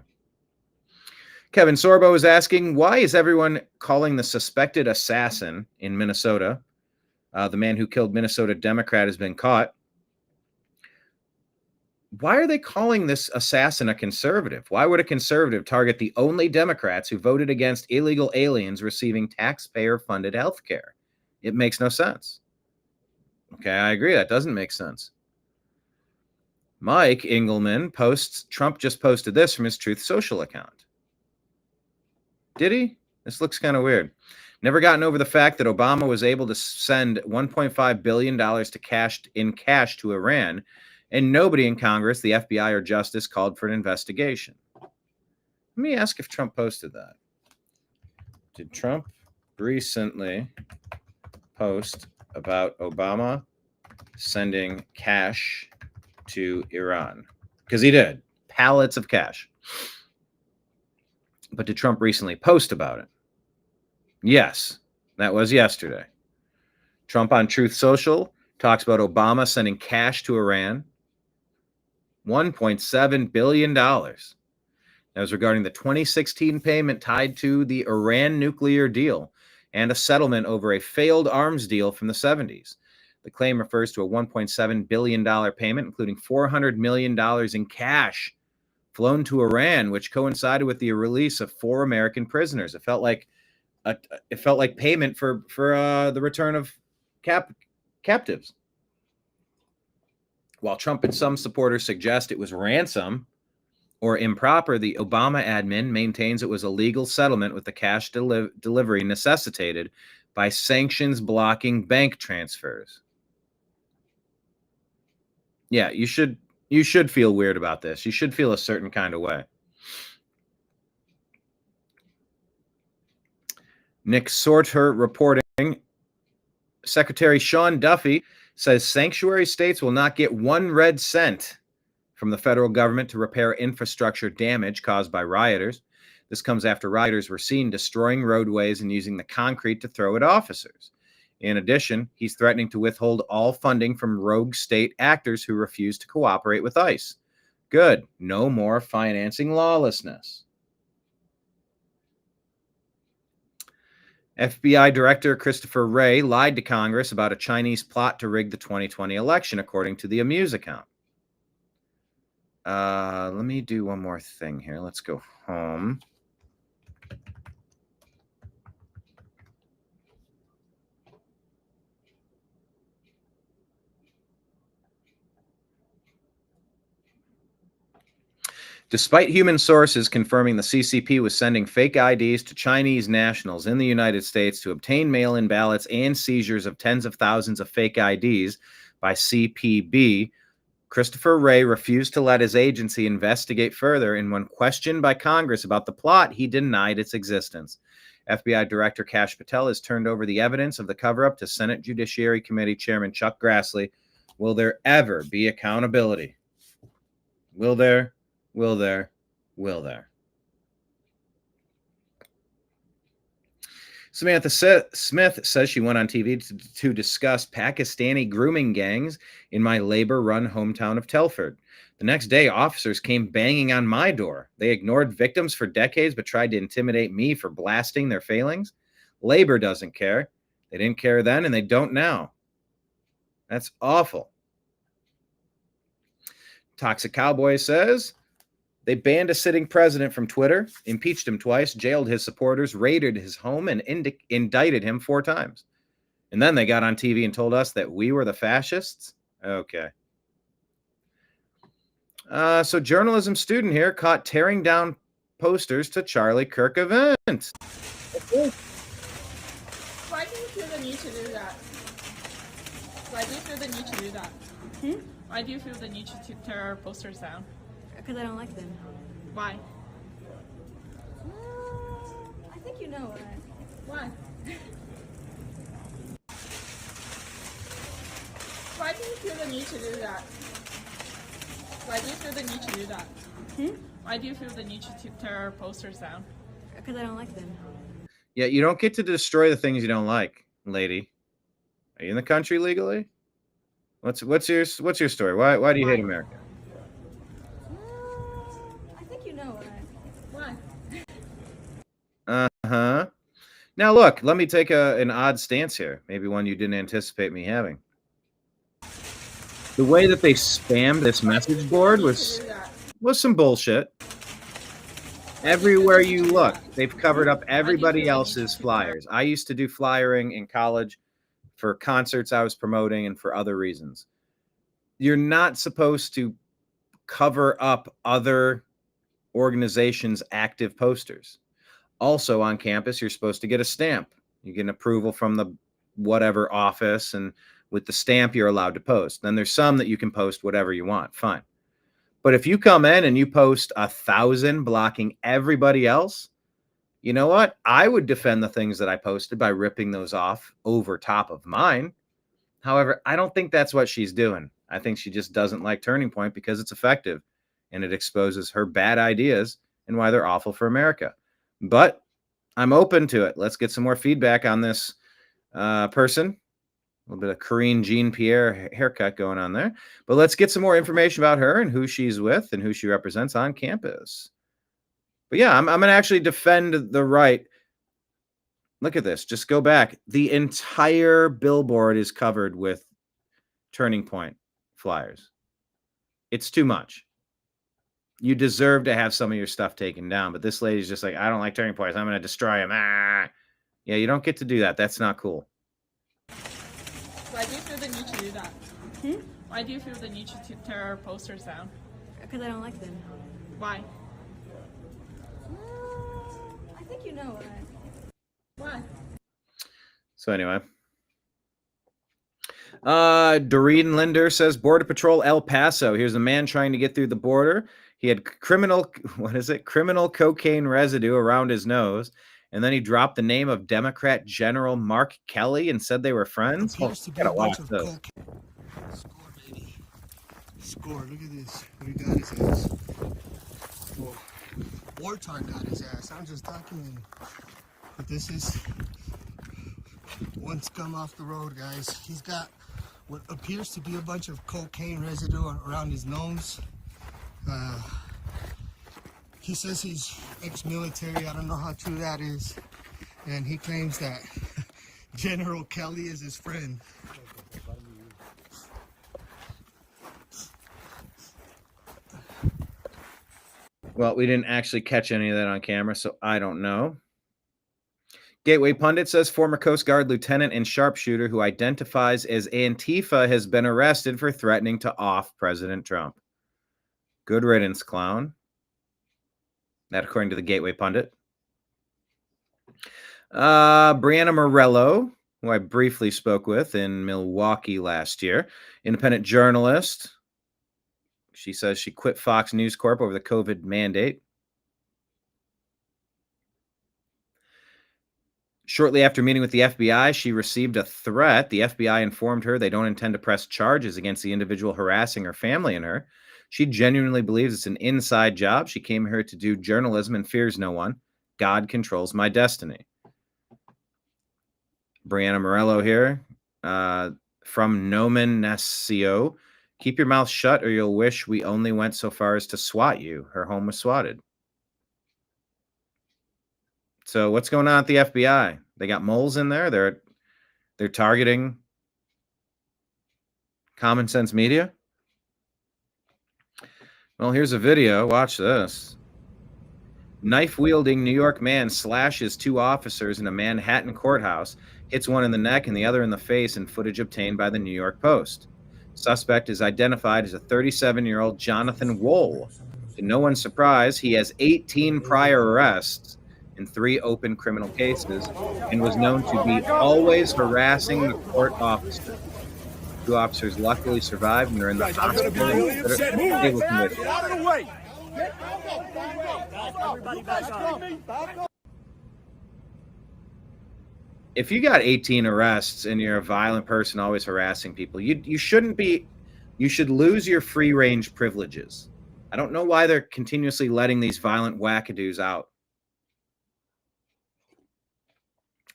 Kevin Sorbo is asking, why is everyone calling the suspected assassin in Minnesota, the man who killed Minnesota Democrat has been caught, why are they calling this assassin a conservative? Why would a conservative target the only Democrats who voted against illegal aliens receiving taxpayer-funded health care? It makes no sense. Okay, I agree. That doesn't make sense. Mike Engelman posts, Trump just posted this from his Truth Social account. Did he? This looks kind of weird. Never gotten over the fact that Obama was able to send $1.5 billion in cash to Iran, and nobody in Congress, the FBI, or Justice called for an investigation. Let me ask if Trump posted that. Did Trump recently post about Obama sending cash to Iran? Because he did. Pallets of cash. But did Trump recently post about it? Yes, that was yesterday. Trump on Truth Social talks about Obama sending cash to Iran. $1.7 billion. That was regarding the 2016 payment tied to the Iran nuclear deal and a settlement over a failed arms deal from the 70s. The claim refers to a $1.7 billion payment, including $400 million in cash flown to Iran, which coincided with the release of 4 American prisoners. It felt like payment for the return of captives. While Trump and some supporters suggest it was ransom or improper, the Obama admin maintains it was a legal settlement with the cash delivery necessitated by sanctions blocking bank transfers. Yeah, you should feel weird about this. You should feel a certain kind of way. Nick Sorter reporting, Secretary Sean Duffy says sanctuary states will not get 1 red cent from the federal government to repair infrastructure damage caused by rioters. This comes after rioters were seen destroying roadways and using the concrete to throw at officers. In addition, he's threatening to withhold all funding from rogue state actors who refuse to cooperate with ICE. Good. No more financing lawlessness. FBI Director Christopher Wray lied to Congress about a Chinese plot to rig the 2020 election, according to the Amuse account. Let me do one more thing here. Let's go home. Despite human sources confirming the CCP was sending fake IDs to Chinese nationals in the United States to obtain mail-in ballots and seizures of tens of thousands of fake IDs by CPB, Christopher Wray refused to let his agency investigate further, and when questioned by Congress about the plot, he denied its existence. FBI Director Kash Patel has turned over the evidence of the cover-up to Senate Judiciary Committee Chairman Chuck Grassley. Will there ever be accountability? Will there? Will there? Will there? Samantha Smith says she went on TV to discuss Pakistani grooming gangs in my labor-run hometown of Telford. The next day, officers came banging on my door. They ignored victims for decades but tried to intimidate me for blasting their failings. Labor doesn't care. They didn't care then, and they don't now. That's awful. Toxic Cowboy says, they banned a sitting president from Twitter, impeached him twice, jailed his supporters, raided his home, and indicted him 4 times. And then they got on TV and told us that we were the fascists? Okay. So journalism student here caught tearing down posters to Charlie Kirk event. Why do you feel the need to do that? Why do you feel the need to do that? Why do you feel the need to tear our posters down? Because I don't like them. Why? I think you know why. Why do you feel the need to do that? Why do you feel the need to do that? Why do you feel the need to tear our posters down? Because I don't like them. Yeah, you don't get to destroy the things you don't like, lady. Are you in the country legally? What's your story? Why do you hate America? I think you know Why? Uh-huh. Now look, let me take an odd stance here. Maybe one you didn't anticipate me having. The way that they spammed this message board was some bullshit. Everywhere you look, they've covered up everybody else's flyers. I used to do flyering in college for concerts I was promoting and for other reasons. You're not supposed to cover up other organizations' active posters. Also on campus, you're supposed to get a stamp. You get an approval from the whatever office, and with the stamp, you're allowed to post. Then there's some that you can post whatever you want. Fine. But if you come in and you post 1,000 blocking everybody else, you know what? I would defend the things that I posted by ripping those off over top of mine. However, I don't think that's what she's doing. I think she just doesn't like Turning Point because it's effective and it exposes her bad ideas and why they're awful for America. But I'm open to it. Let's get some more feedback on this person. A little bit of Corinne Jean-Pierre haircut going on there. But let's get some more information about her and who she's with and who she represents on campus. But yeah, I'm going to actually defend the right. Look at this. Just go back. The entire billboard is covered with Turning Point flyers. It's too much. You deserve to have some of your stuff taken down. But this lady's just like, I don't like Turning Points. I'm going to destroy them. Ah. Yeah, you don't get to do that. That's not cool. Why do you feel the need to do that? Why do you feel the need to tear our posters down? Because I don't like them. Why? I think you know Why? So anyway. Doreen Linder says Border Patrol El Paso. Here's a man trying to get through the border. He had criminal cocaine residue around his nose. And then he dropped the name of Democrat General Mark Kelly and said they were friends. Oh, gotta watch this. Score, baby. Score. Look at this. What he got his ass. Well, Wartime got his ass. I'm just documenting. But this is one scum off the road, guys. He's got what appears to be a bunch of cocaine residue around his nose. He says he's ex-military. I don't know how true that is. And he claims that General Kelly is his friend. Well, we didn't actually catch any of that on camera, so I don't know. Gateway Pundit says former Coast Guard lieutenant and sharpshooter who identifies as Antifa has been arrested for threatening to off President Trump. Good riddance, clown. That according to the Gateway Pundit. Brianna Morello, who I briefly spoke with in Milwaukee last year, independent journalist. She says she quit Fox News Corp over the COVID mandate. Shortly after meeting with the FBI, she received a threat. The FBI informed her they don't intend to press charges against the individual harassing her family and her. She genuinely believes it's an inside job. She came here to do journalism and fears no one. God controls my destiny. Brianna Morello here from Nomen Nascio. Keep your mouth shut or you'll wish we only went so far as to swat you. Her home was swatted. So what's going on at the FBI? They got moles in there. They're targeting Common Sense Media. Well, here's a video. Watch this. Knife-wielding New York man slashes two officers in a Manhattan courthouse, hits one in the neck and the other in the face in footage obtained by the New York Post. Suspect is identified as a 37-year-old Jonathan Wohl. To no one's surprise, he has 18 prior arrests in 3 open criminal cases and was known to be always harassing the court officer. 2 officers luckily survived and are in the hospital. Get out of the way! If you got 18 arrests and you're a violent person always harassing people, you shouldn't be. You should lose your free range privileges. I don't know why they're continuously letting these violent wackadoos out.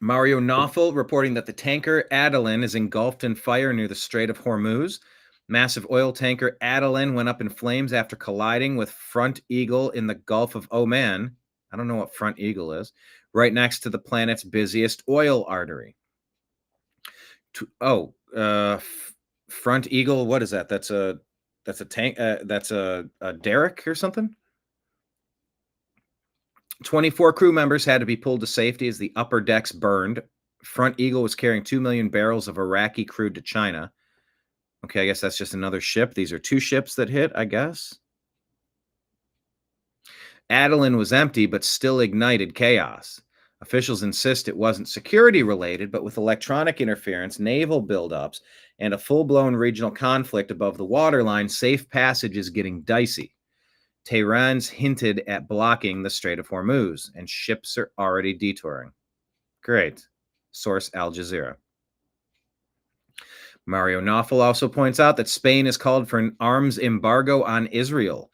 Mario Knopfel reporting that the tanker Adeline is engulfed in fire near the Strait of Hormuz. Massive oil tanker Adeline went up in flames after colliding with Front Eagle in the Gulf of Oman. I don't know what Front Eagle is. Right next to the planet's busiest oil artery. Front Eagle. What is that? That's a tank. That's a derrick or something. 24 crew members had to be pulled to safety as the upper decks burned. Front Eagle was carrying 2 million barrels of Iraqi crude to China. Okay, I guess that's just another ship. These are 2 ships that hit, I guess. Adeline was empty, but still ignited chaos. Officials insist it wasn't security related, but with electronic interference, naval buildups, and a full-blown regional conflict above the waterline, safe passage is getting dicey. Tehran's hinted at blocking the Strait of Hormuz, and ships are already detouring. Great. Source Al Jazeera. Mario Knopfel also points out that Spain has called for an arms embargo on Israel.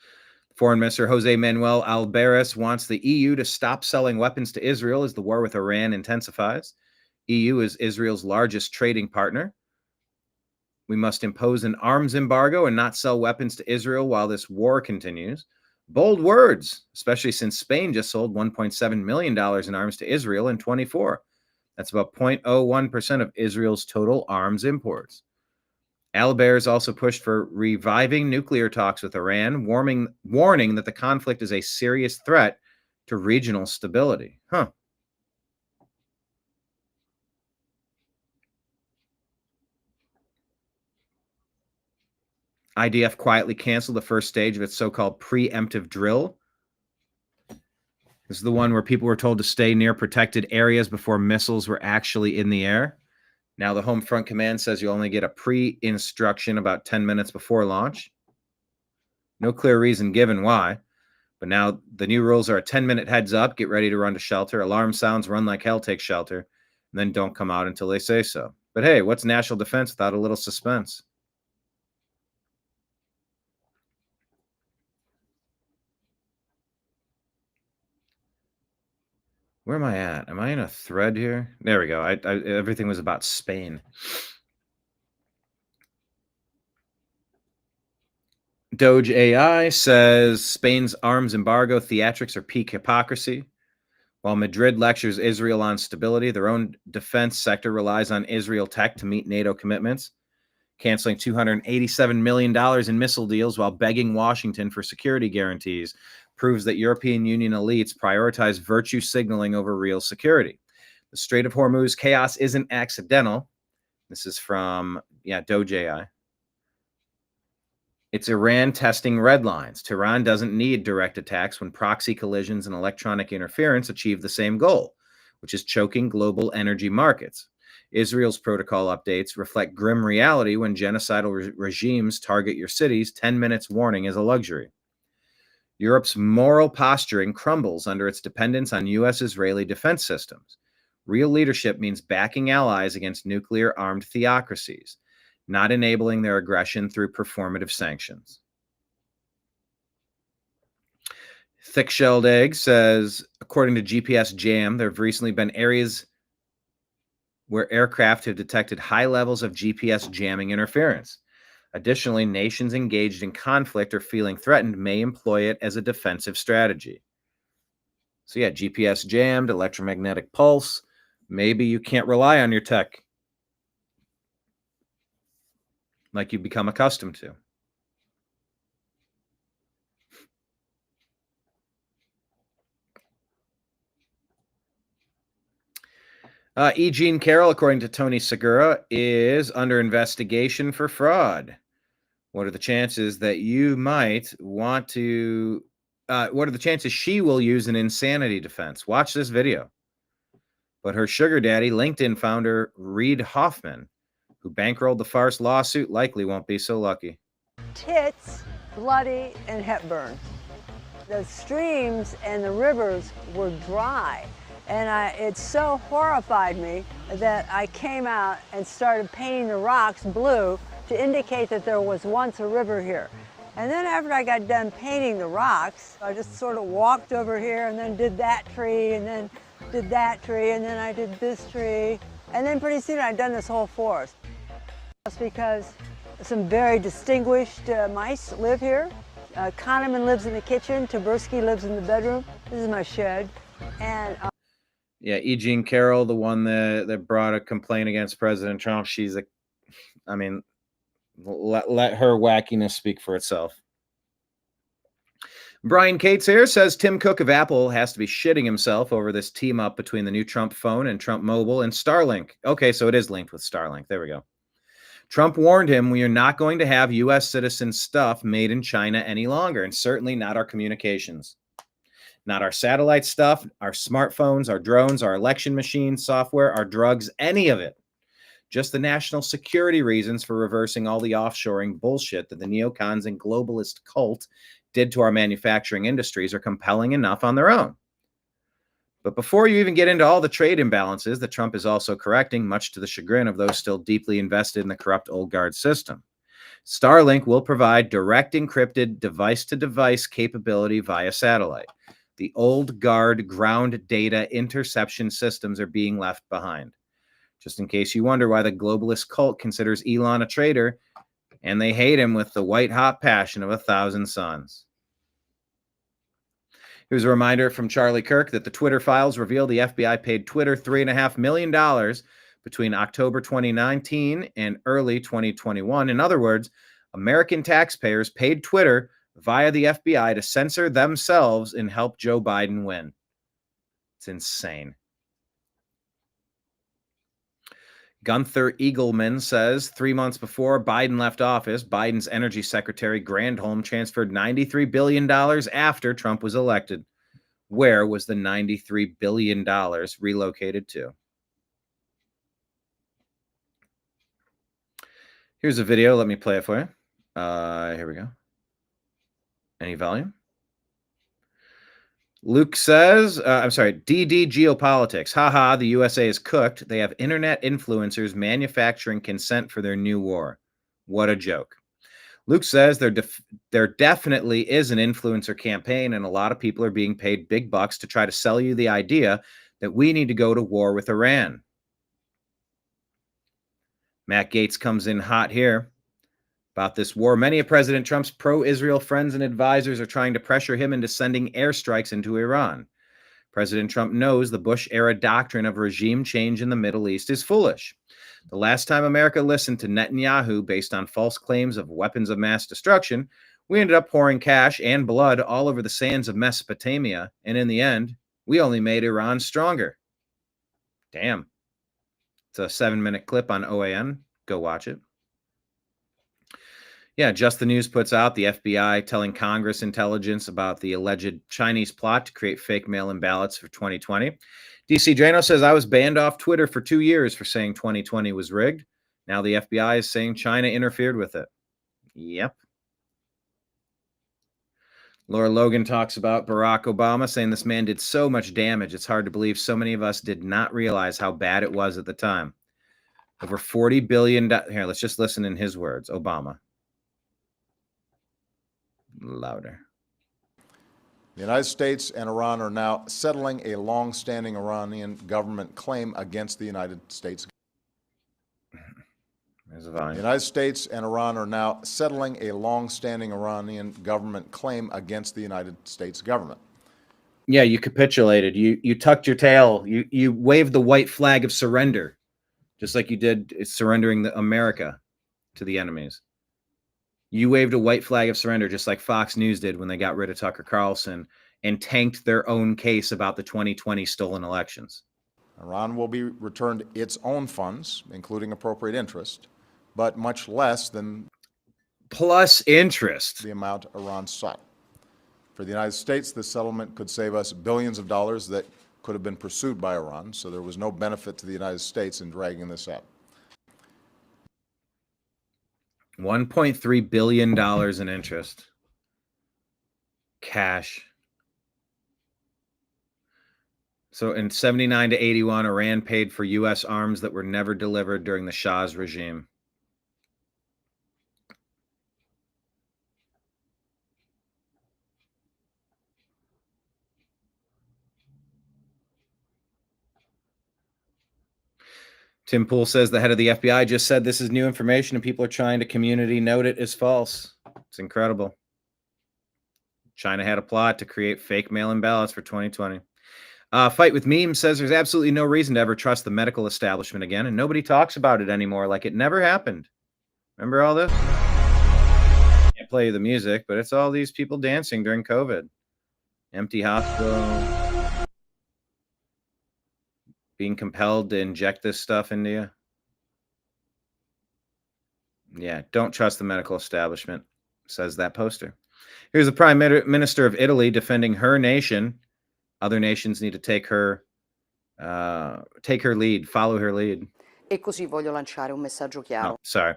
Foreign Minister Jose Manuel Albares wants the EU to stop selling weapons to Israel as the war with Iran intensifies. EU is Israel's largest trading partner. We must impose an arms embargo and not sell weapons to Israel while this war continues. Bold words, especially since Spain just sold $1.7 million in arms to Israel in 24. That's about 0.01% of Israel's total arms imports. Albares also pushed for reviving nuclear talks with Iran, warning that the conflict is a serious threat to regional stability. IDF quietly canceled the first stage of its so-called preemptive drill. This is the one where people were told to stay near protected areas before missiles were actually in the air. Now the Home Front Command says you only get a pre-instruction about 10 minutes before launch. No clear reason given why, but now the new rules are a 10-minute heads up, get ready to run to shelter, alarm sounds, run like hell, take shelter, and then don't come out until they say so. But hey, what's national defense without a little suspense? Where am I at? Am I in a thread here? There we go. Everything was about Spain. Doge AI says Spain's arms embargo theatrics are peak hypocrisy. While Madrid lectures Israel on stability, their own defense sector relies on Israel tech to meet NATO commitments, canceling $287 million in missile deals while begging Washington for security guarantees proves that European Union elites prioritize virtue signaling over real security. The Strait of Hormuz chaos isn't accidental. This is from, Doge AI. It's Iran testing red lines. Tehran doesn't need direct attacks when proxy collisions and electronic interference achieve the same goal, which is choking global energy markets. Israel's protocol updates reflect grim reality when genocidal regimes target your cities. 10 minutes warning is a luxury. Europe's moral posturing crumbles under its dependence on U.S.-Israeli defense systems. Real leadership means backing allies against nuclear-armed theocracies, not enabling their aggression through performative sanctions. Thick-shelled Egg says, according to GPS Jam, there have recently been areas where aircraft have detected high levels of GPS jamming interference. Additionally, nations engaged in conflict or feeling threatened may employ it as a defensive strategy. So GPS jammed, electromagnetic pulse. Maybe you can't rely on your tech like you've become accustomed to. E. Jean Carroll, according to Tony Segura, is under investigation for fraud. What are the chances that you might want to... what are the chances she will use an insanity defense? Watch this video. But her sugar daddy, LinkedIn founder Reid Hoffman, who bankrolled the farce lawsuit, likely won't be so lucky. Tits, Bloody, and Hepburn. The streams and the rivers were dry. And it so horrified me that I came out and started painting the rocks blue to indicate that there was once a river here. And then after I got done painting the rocks, I just sort of walked over here and then did that tree and then did that tree and then I did this tree. And then pretty soon I'd done this whole forest. That's because some very distinguished mice live here. Kahneman lives in the kitchen. Taberski lives in the bedroom. This is my shed. And yeah, E. Jean Carroll, the one that brought a complaint against President Trump, she's I mean, let her wackiness speak for itself. Brian Cates here says Tim Cook of Apple has to be shitting himself over this team up between the new Trump phone and Trump Mobile and Starlink. Okay, so it is linked with Starlink. There we go. Trump warned him we are not going to have U.S. citizen stuff made in China any longer, and certainly not our communications. Not our satellite stuff, our smartphones, our drones, our election machines, software, our drugs, any of it. Just the national security reasons for reversing all the offshoring bullshit that the neocons and globalist cult did to our manufacturing industries are compelling enough on their own. But before you even get into all the trade imbalances that Trump is also correcting, much to the chagrin of those still deeply invested in the corrupt old guard system, Starlink will provide direct encrypted device-to-device capability via satellite. The old guard ground data interception systems are being left behind. Just in case you wonder why the globalist cult considers Elon a traitor, and they hate him with the white-hot passion of 1,000 suns. Here's a reminder from Charlie Kirk that the Twitter files reveal the FBI paid Twitter $3.5 million between October 2019 and early 2021. In other words, American taxpayers paid Twitter via the FBI to censor themselves and help Joe Biden win. It's insane. Gunther Eagleman says 3 months before Biden left office, Biden's energy secretary Granholm transferred $93 billion after Trump was elected. Where was the $93 billion relocated to? Here's a video. Let me play it for you. Here we go. Any volume? Luke says, DD Geopolitics. Haha, the USA is cooked. They have internet influencers manufacturing consent for their new war. What a joke. Luke says there definitely is an influencer campaign, and a lot of people are being paid big bucks to try to sell you the idea that we need to go to war with Iran. Matt Gaetz comes in hot here about this war. Many of President Trump's pro-Israel friends and advisors are trying to pressure him into sending airstrikes into Iran. President Trump knows the Bush-era doctrine of regime change in the Middle East is foolish. The last time America listened to Netanyahu based on false claims of weapons of mass destruction, we ended up pouring cash and blood all over the sands of Mesopotamia, and in the end, we only made Iran stronger. Damn. It's a 7-minute clip on OAN. Go watch it. Yeah, Just the News puts out the FBI telling Congress intelligence about the alleged Chinese plot to create fake mail-in ballots for 2020. DC Drano says, I was banned off Twitter for 2 years for saying 2020 was rigged. Now the FBI is saying China interfered with it. Yep. Laura Logan talks about Barack Obama, saying this man did so much damage. It's hard to believe so many of us did not realize how bad it was at the time. Over $40 billion. Here, let's just listen in his words. Obama. Louder. The United States and Iran are now settling a long-standing Iranian government claim against the United States. There's a volume. The United States and Iran are now settling a long-standing Iranian government claim against the United States government. Yeah, you capitulated. You tucked your tail. You waved the white flag of surrender, just like you did surrendering America to the enemies. You waved a white flag of surrender, just like Fox News did when they got rid of Tucker Carlson and tanked their own case about the 2020 stolen elections. Iran will be returned its own funds, including appropriate interest, but much less than plus interest the amount Iran sought. For the United States, this settlement could save us billions of dollars that could have been pursued by Iran, so there was no benefit to the United States in dragging this out. $1.3 billion in interest. Cash. So in 79 to 81, Iran paid for U.S. arms that were never delivered during the Shah's regime. Tim Pool says the head of the FBI just said this is new information and people are trying to community note it as false. It's incredible. China had a plot to create fake mail-in ballots for 2020. Fight with Meme says there's absolutely no reason to ever trust the medical establishment again, and nobody talks about it anymore like it never happened. Remember all this? Can't play you the music, but it's all these people dancing during COVID. Empty hospital. Being compelled to inject this stuff into you. Yeah, don't trust the medical establishment, says that poster. Here's the Prime Minister of Italy defending her nation. Other nations need to take her lead, follow her lead. E così voglio lanciare un messaggio chiaro. Oh, sorry.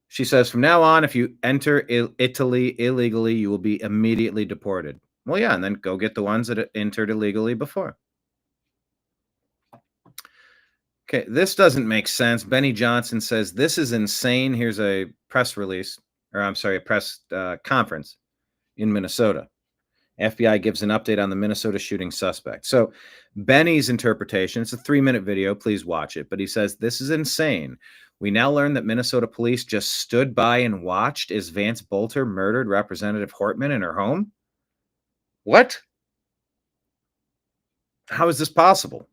She says, from now on, if you enter Italy illegally, you will be immediately deported. Well, yeah, and then go get the ones that entered illegally before. Okay, this doesn't make sense. Benny Johnson says, this is insane. Here's a press release, or I'm sorry, a press conference in Minnesota. FBI gives an update on the Minnesota shooting suspect. So Benny's interpretation, it's a 3-minute video. Please watch it. But he says, this is insane. We now learn that Minnesota police just stood by and watched as Vance Bolter murdered Representative Hortman in her home. What? How is this possible?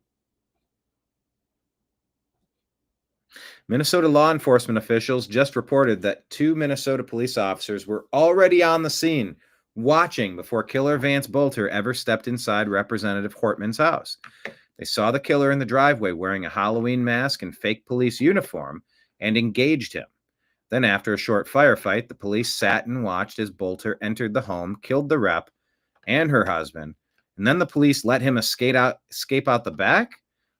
Minnesota law enforcement officials just reported that 2 Minnesota police officers were already on the scene watching before killer Vance Bolter ever stepped inside Representative Hortman's house. They saw the killer in the driveway wearing a Halloween mask and fake police uniform and engaged him. Then after a short firefight, the police sat and watched as Bolter entered the home, killed the rep and her husband, and then the police let him escape out the back?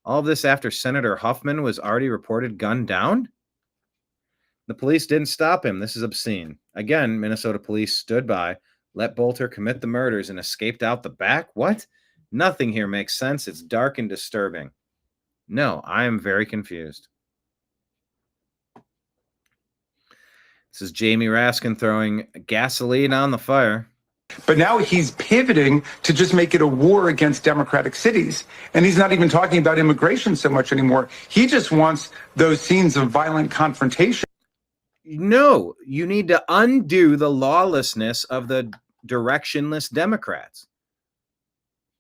All of this after Senator Huffman was already reported gunned down? The police didn't stop him. This is obscene. Again, Minnesota police stood by, let Bolter commit the murders, and escaped out the back? What? Nothing here makes sense. It's dark and disturbing. No, I am very confused. This is Jamie Raskin throwing gasoline on the fire. But now he's pivoting to just make it a war against democratic cities. And he's not even talking about immigration so much anymore. He just wants those scenes of violent confrontation. No, you need to undo the lawlessness of the directionless Democrats.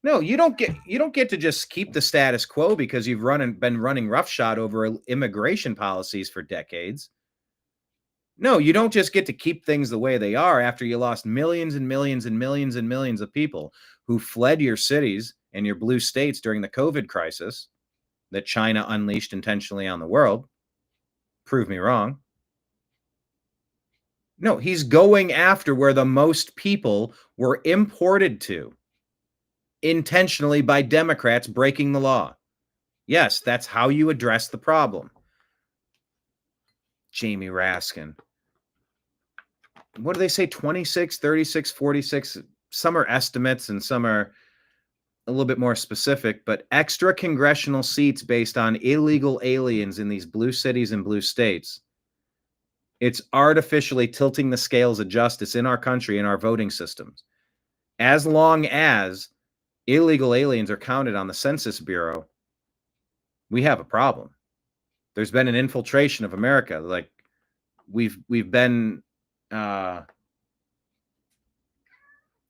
No, you don't get to just keep the status quo because you've been running roughshod over immigration policies for decades. No, you don't just get to keep things the way they are after you lost millions and millions and millions and millions of people who fled your cities and your blue states during the COVID crisis that China unleashed intentionally on the world. Prove me wrong. No, he's going after where the most people were imported to intentionally by Democrats breaking the law. Yes, that's how you address the problem. Jamie Raskin. What do they say? 26, 36, 46. Some are estimates and some are a little bit more specific, but extra congressional seats based on illegal aliens in these blue cities and blue states. It's artificially tilting the scales of justice in our country, in our voting systems. As long as illegal aliens are counted on the Census Bureau, we have a problem. There's been an infiltration of America. Like we've been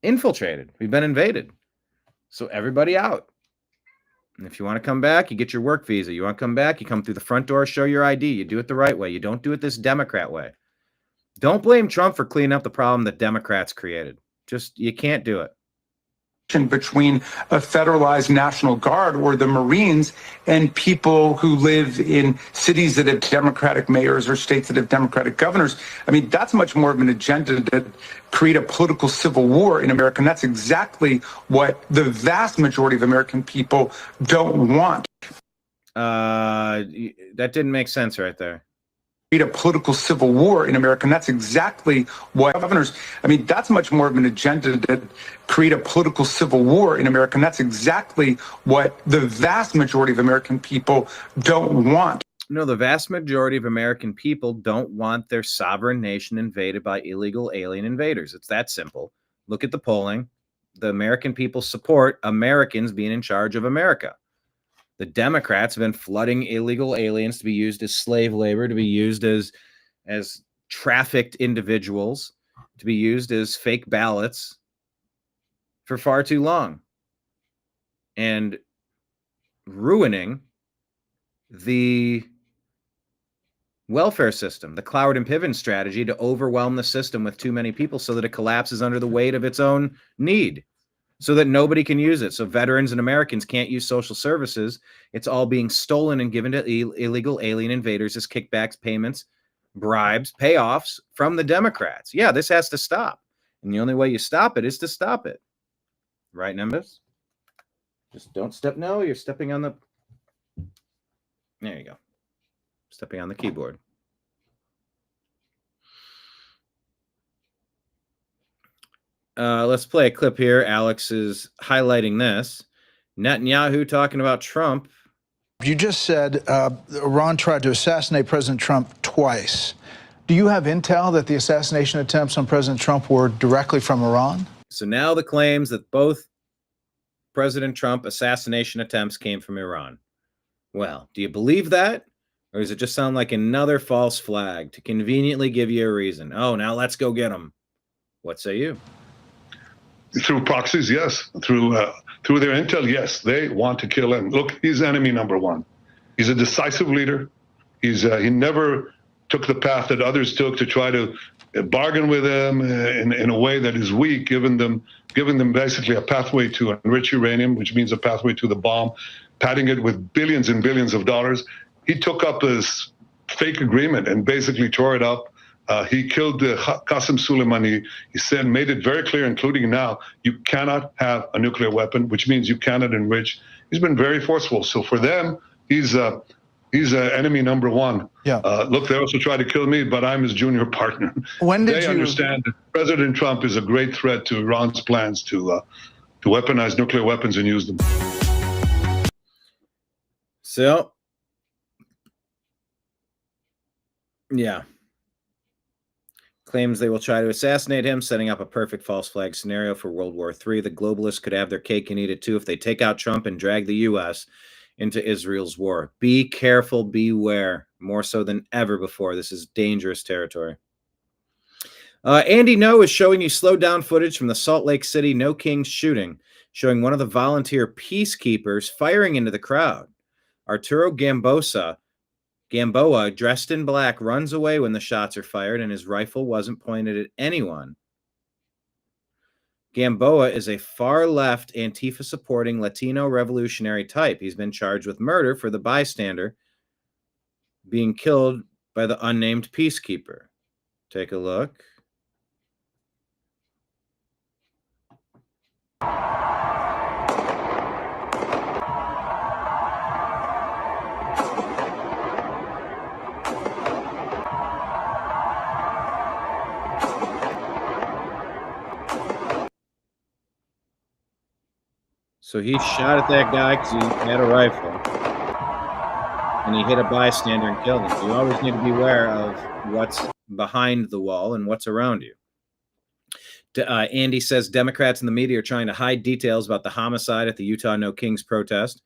infiltrated. We've been invaded. So everybody out. And if you want to come back, you get your work visa. You want to come back, you come through the front door, show your ID. You do it the right way. You don't do it this Democrat way. Don't blame Trump for cleaning up the problem that Democrats created. You can't do it. Between a federalized National Guard or the Marines and people who live in cities that have Democratic mayors or states that have Democratic governors. I mean, that's much more of an agenda to create a political civil war in America. And that's exactly what the vast majority of American people don't want. That didn't make sense right there. A political civil war in America, and that's exactly what governors. I mean, that's much more of an agenda to create a political civil war in America, and that's exactly what the vast majority of American people don't want. No, the vast majority of American people don't want their sovereign nation invaded by illegal alien invaders. It's that simple. Look at the polling. The American people support Americans being in charge of America. The Democrats have been flooding illegal aliens to be used as slave labor, to be used as trafficked individuals, to be used as fake ballots for far too long, and ruining the welfare system, the Cloward and Piven strategy to overwhelm the system with too many people so that it collapses under the weight of its own need, so that nobody can use it. So veterans and Americans can't use social services. It's all being stolen and given to illegal alien invaders as kickbacks, payments, bribes, payoffs from the Democrats. Yeah, this has to stop. And the only way you stop it is to stop it. Right, Nimbus? Just don't step. No, you're stepping on the... There you go. Stepping on the keyboard. Let's play a clip here. Alex is highlighting this. Netanyahu talking about Trump. You just said Iran tried to assassinate President Trump twice. Do you have intel that the assassination attempts on President Trump were directly from Iran? So now the claims that both President Trump assassination attempts came from Iran. Well, do you believe that? Or does it just sound like another false flag to conveniently give you a reason? Oh, now let's go get him. What say you? Through proxies, yes. Through their intel, yes. They want to kill him. Look, he's enemy number one. He's a decisive leader. He never took the path that others took to try to bargain with him in a way that is weak, giving them basically a pathway to enrich uranium, which means a pathway to the bomb, padding it with billions and billions of dollars. He took up this fake agreement and basically tore it up. He killed Qasem Soleimani. He said, made it very clear, including now, you cannot have a nuclear weapon, which means you cannot enrich. He's been very forceful. So for them, he's enemy number one. Yeah. Look, they also tried to kill me, but I'm his junior partner. When did they you understand that President Trump is a great threat to Iran's plans to weaponize nuclear weapons and use them. So, yeah. Claims they will try to assassinate him, setting up a perfect false flag scenario for World War III. The globalists could have their cake and eat it too if they take out Trump and drag the U.S. into Israel's war. Be careful, beware, more so than ever before. This is dangerous territory. Andy No is showing you slowed down footage from the Salt Lake City No Kings shooting, showing one of the volunteer peacekeepers firing into the crowd. Arturo Gamboa, dressed in black, runs away when the shots are fired, and his rifle wasn't pointed at anyone. Gamboa is a far-left, Antifa-supporting Latino revolutionary type. He's been charged with murder for the bystander being killed by the unnamed peacekeeper. Take a look. So he shot at that guy because he had a rifle, and he hit a bystander and killed him. So you always need to be aware of what's behind the wall and what's around you. Andy says Democrats and the media are trying to hide details about the homicide at the Utah No Kings protest,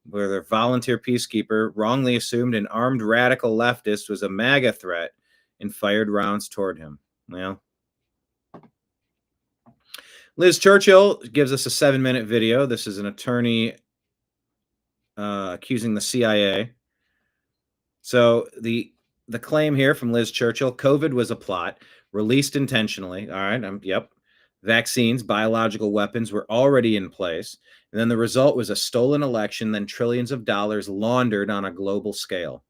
where their volunteer peacekeeper wrongly assumed an armed radical leftist was a MAGA threat and fired rounds toward him. Well, Liz Churchill gives us a 7-minute video. This is an attorney accusing the CIA. So the claim here from Liz Churchill, COVID was a plot, released intentionally. All right, yep. Vaccines, biological weapons were already in place. And then the result was a stolen election, then trillions of dollars laundered on a global scale.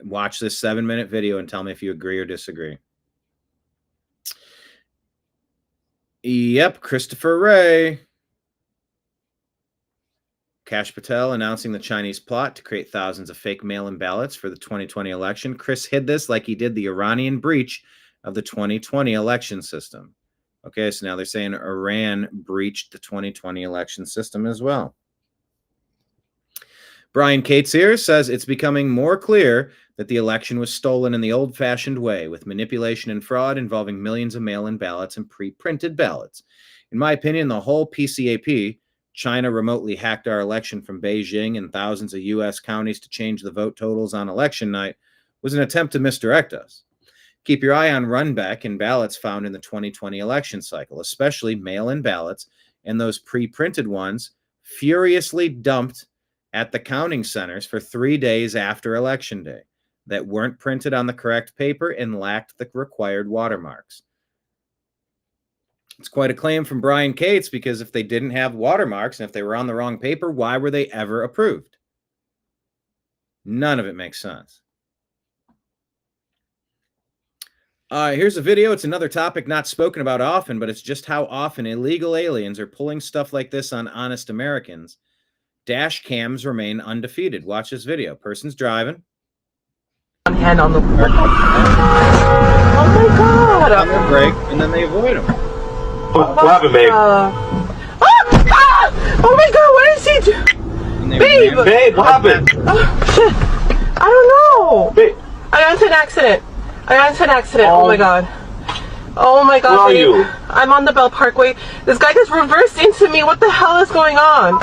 Watch this 7-minute video and tell me if you agree or disagree. Yep, Christopher Wray. Kash Patel announcing the Chinese plot to create thousands of fake mail-in ballots for the 2020 election. Chris hid this like he did the Iranian breach of the 2020 election system. Okay, so now they're saying Iran breached the 2020 election system as well. Brian Cates here says it's becoming more clear that the election was stolen in the old-fashioned way, with manipulation and fraud involving millions of mail-in ballots and pre-printed ballots. In my opinion, the whole PCAP China remotely hacked our election from Beijing and thousands of U.S. counties to change the vote totals on election night was an attempt to misdirect us. Keep your eye on runback and ballots found in the 2020 election cycle, especially mail-in ballots and those pre-printed ones furiously dumped at the counting centers for 3 days after Election Day that weren't printed on the correct paper and lacked the required watermarks. It's quite a claim from Brian Cates, because if they didn't have watermarks and if they were on the wrong paper, why were they ever approved? None of it makes sense. Here's a video. It's another topic not spoken about often, but it's just how often illegal aliens are pulling stuff like this on honest Americans. Dash cams remain undefeated. Watch this video. Person's driving. One hand on the... Oh my God! On their brake, and then they avoid them. What happened, babe? Oh my God! What is he doing? Babe, what happened? Oh, shit. I don't know. Babe. I got into an accident. Oh my God. Oh my God. Where are you? I'm on the Bell Parkway. This guy just reversed into me. What the hell is going on?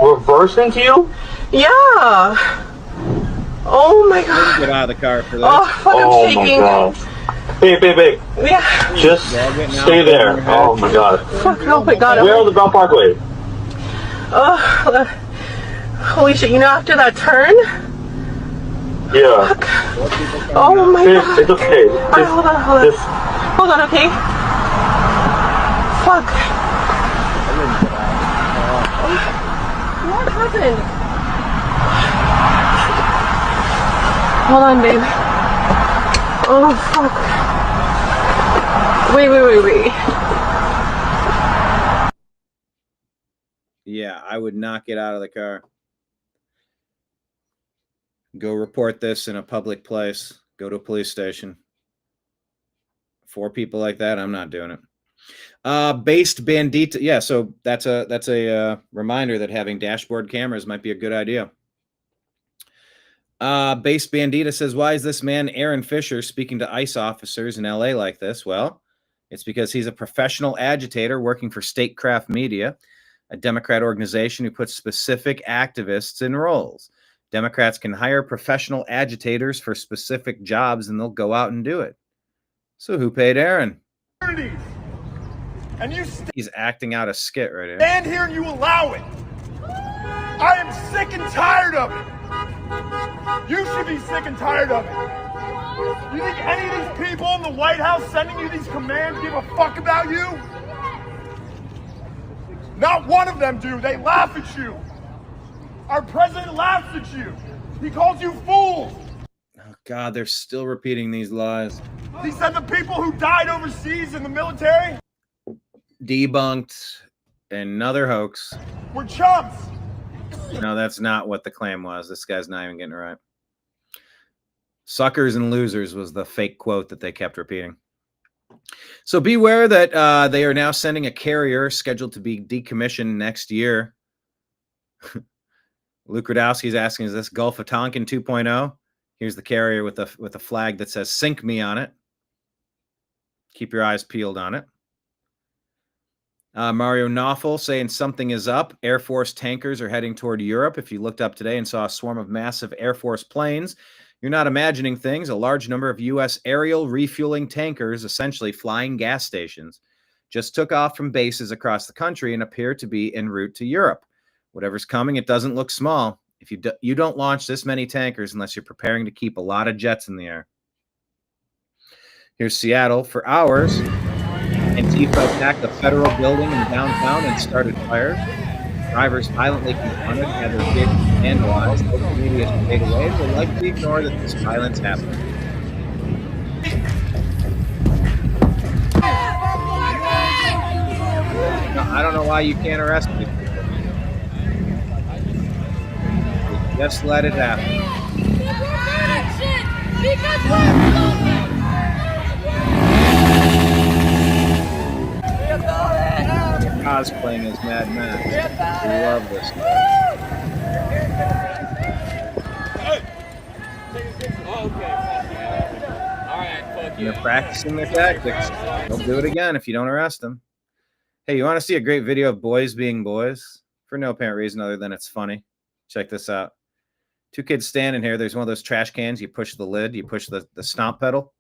Reversed into you? Yeah. Oh my God. Get out of the car for this. Oh, fuck, I'm shaking. My God. Babe. Yeah. Just stay there. Oh my God. Fuck, oh my God. Where on the Bell Parkway? Oh, holy shit. You know, after that turn? Yeah. Fuck. Oh my God. It's okay. Alright, hold on. Hold on, okay? Fuck. What happened? Hold on, babe. Oh, fuck. Wait. Yeah, I would not get out of the car. Go report this in a public place. Go to a police station. 4 people like that, I'm not doing it. Based bandita. Yeah, so that's a reminder that having dashboard cameras might be a good idea. Based Bandita says, why is this man Aaron Fisher speaking to ICE officers in LA like this? Well, it's because he's a professional agitator working for Statecraft Media, a Democrat organization who puts specific activists in roles. Democrats can hire professional agitators for specific jobs and they'll go out and do it. So who paid Aaron? And you He's acting out a skit right here. stand here and you allow it. I am sick and tired of it. You should be sick and tired of it. You think any of these people in the White House sending you these commands give a fuck about you? Not one of them do. They laugh at you. Our president laughs at you. He calls you fools. Oh, God, they're still repeating these lies. He said the people who died overseas in the military Debunked. Another hoax. were chumps. No, that's not what the claim was. This guy's not even getting it right. Suckers and losers was the fake quote that they kept repeating. So beware that they are now sending a carrier scheduled to be decommissioned next year. Luke Radowski's asking, is this Gulf of Tonkin 2.0? Here's the carrier with a flag that says "Sink me" on it. Keep your eyes peeled on it. Mario Knopfel saying something is up. Air Force tankers are heading toward Europe. If you looked up today and saw a swarm of massive Air Force planes, you're not imagining things. A large number of U.S. aerial refueling tankers, essentially flying gas stations, just took off from bases across the country and appear to be en route to Europe. Whatever's coming, it doesn't look small. If you don't launch this many tankers unless you're preparing to keep a lot of jets in the air. Here's Seattle. For hours, Antifa attacked a federal building in downtown and started fires. Drivers violently confronted, had their vehicles vandalized. Local media stayed away and will likely ignore that this violence happened. No, I don't know why you can't arrest me. Just let it happen. Cosplaying as Mad Max. We love this. They're practicing their tactics. They'll do it again if you don't arrest them. Hey, you want to see a great video of boys being boys? for no apparent reason other than it's funny. Check this out. Two kids standing here. There's one of those trash cans. You push the lid. You push the stomp pedal.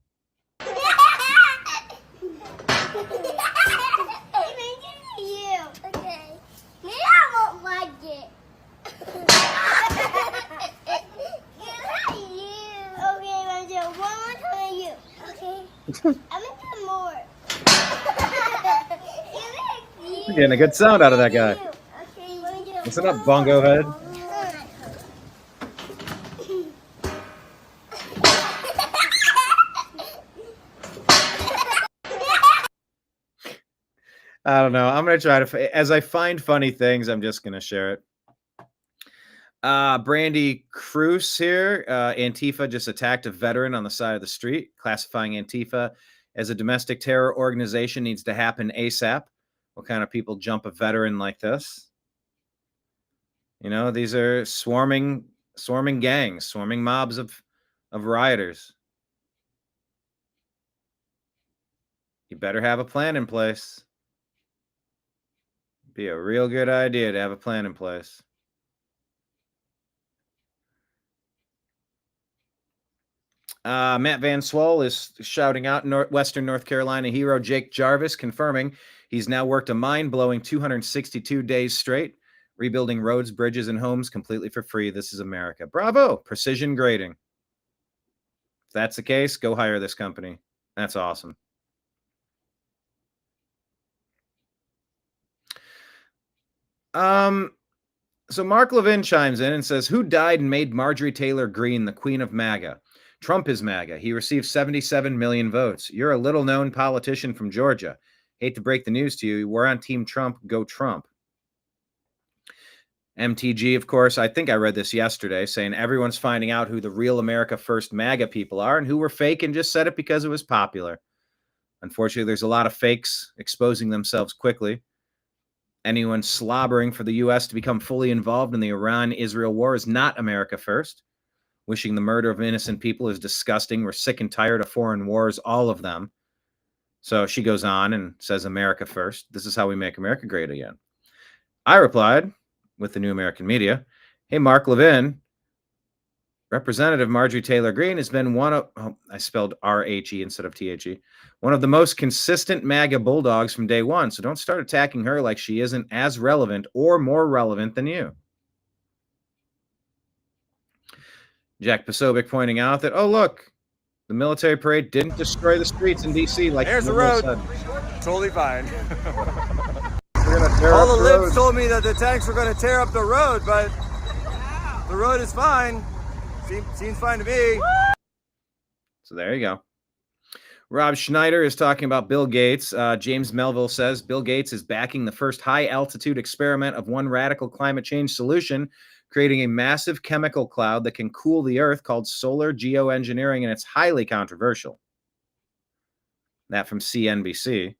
You're getting a good sound out of that guy. Listen up, bongo head. I don't know. I'm going to try to, as I find funny things, I'm just going to share it. Brandy Cruz here. Antifa just attacked a veteran on the side of the street. Classifying Antifa as a domestic terror organization needs to happen ASAP. What kind of people jump a veteran like this? You know, these are swarming gangs, swarming mobs of rioters. You better have a plan in place. Be a real good idea to have a plan in place. Matt Van Swol is shouting out Western North Carolina hero Jake Jarvis, confirming he's now worked a mind-blowing 262 days straight, rebuilding roads, bridges, and homes completely for free. This is America. Bravo! Precision grading. If that's the case, go hire this company. That's awesome. So Mark Levin chimes in and says, who died and made Marjorie Taylor Greene the queen of MAGA? Trump is MAGA. He received 77 million votes. You're a little-known politician from Georgia. Hate to break the news to you. We're on Team Trump. Go Trump. MTG, of course, I think I read this yesterday, saying everyone's finding out who the real America First MAGA people are and who were fake and just said it because it was popular. Unfortunately, there's a lot of fakes exposing themselves quickly. Anyone slobbering for the U.S. to become fully involved in the Iran-Israel war is not America First. Wishing the murder of innocent people is disgusting. We're sick and tired of foreign wars, all of them. So she goes on and says, America first. This is how we make America great again. I replied with the New American Media, hey, Mark Levin, Representative Marjorie Taylor Greene has been one of, I spelled R-H-E instead of T-H-E, one of the most consistent MAGA bulldogs from day one. So don't start attacking her like she isn't as relevant or more relevant than you. Jack Posobiec pointing out that, oh, look, the military parade didn't destroy the streets in D.C. like there's the road. Said. Totally fine. All the libs told me that the tanks were going to tear up the road, but the road is fine. Seems fine to me. So there you go. Rob Schneider is talking about Bill Gates. James Melville says Bill Gates is backing the first high-altitude experiment of one radical climate change solution, creating a massive chemical cloud that can cool the Earth called solar geoengineering, and it's highly controversial. That from CNBC.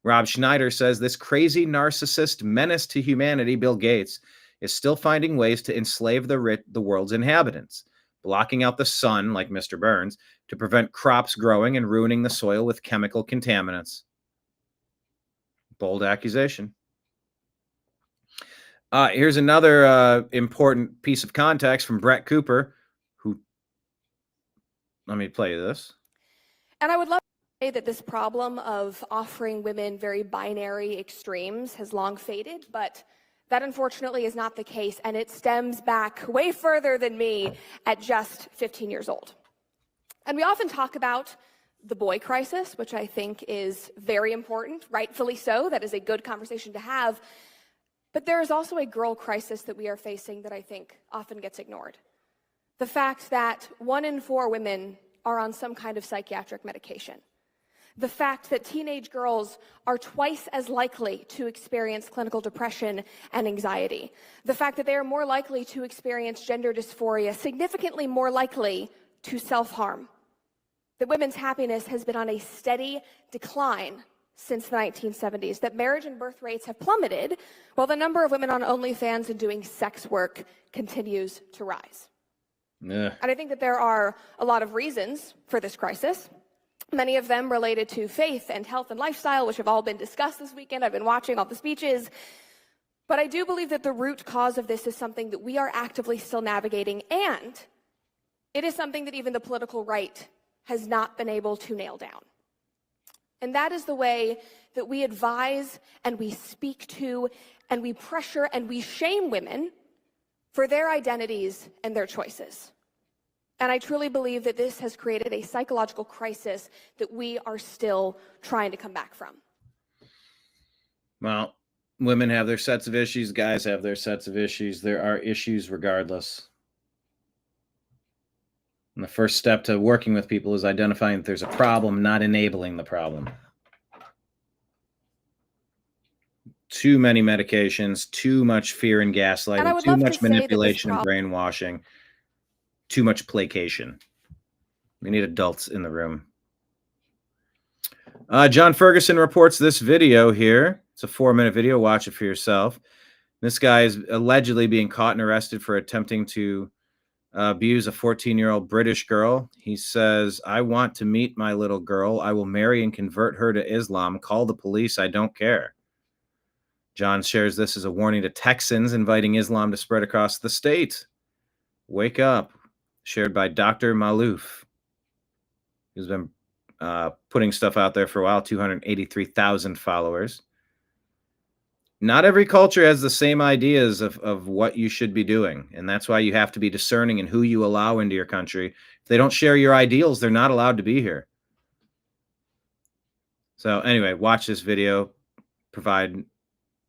Rob Schneider says this crazy narcissist menace to humanity, Bill Gates, is still finding ways to enslave the world's inhabitants, blocking out the sun, like Mr. Burns, to prevent crops growing and ruining the soil with chemical contaminants. Bold accusation. Here's another important piece of context from Brett Cooper, who, let me play this. And I would love to say that this problem of offering women very binary extremes has long faded, but that unfortunately is not the case, and it stems back way further than me at just 15 years old. And we often talk about the boy crisis, which I think is very important, rightfully so. That is a good conversation to have. But there is also a girl crisis that we are facing that I think often gets ignored. The fact that 1 in 4 women are on some kind of psychiatric medication. The fact that teenage girls are twice as likely to experience clinical depression and anxiety. The fact that they are more likely to experience gender dysphoria, significantly more likely to self-harm. That women's happiness has been on a steady decline since the 1970s, that marriage and birth rates have plummeted, while the number of women on OnlyFans and doing sex work continues to rise. Yeah. And I think that there are a lot of reasons for this crisis, many of them related to faith and health and lifestyle, which have all been discussed this weekend. I've been watching all the speeches. But I do believe that the root cause of this is something that we are actively still navigating, and it is something that even the political right has not been able to nail down. And that is the way that we advise and we speak to and we pressure and we shame women for their identities and their choices. And I truly believe that this has created a psychological crisis that we are still trying to come back from. Well, women have their sets of issues. Guys have their sets of issues. There are issues regardless. And the first step to working with people is identifying that there's a problem, not enabling the problem. Too many medications, too much fear and gaslighting, too much manipulation and brainwashing, too much placation. We need adults in the room. John Ferguson reports this video here. It's a 4-minute video. Watch it for yourself. This guy is allegedly being caught and arrested for attempting to abuse a 14-year-old British girl. He says, "I want to meet my little girl. I will marry and convert her to Islam. Call the police. I don't care." John shares this as a warning to Texans inviting Islam to spread across the state. Wake up. Shared by Dr. Malouf, who's been putting stuff out there for a while, 283,000 followers. Not every culture has the same ideas of what you should be doing. And that's why you have to be discerning in who you allow into your country. If they don't share your ideals, they're not allowed to be here. So anyway, watch this video. Provide,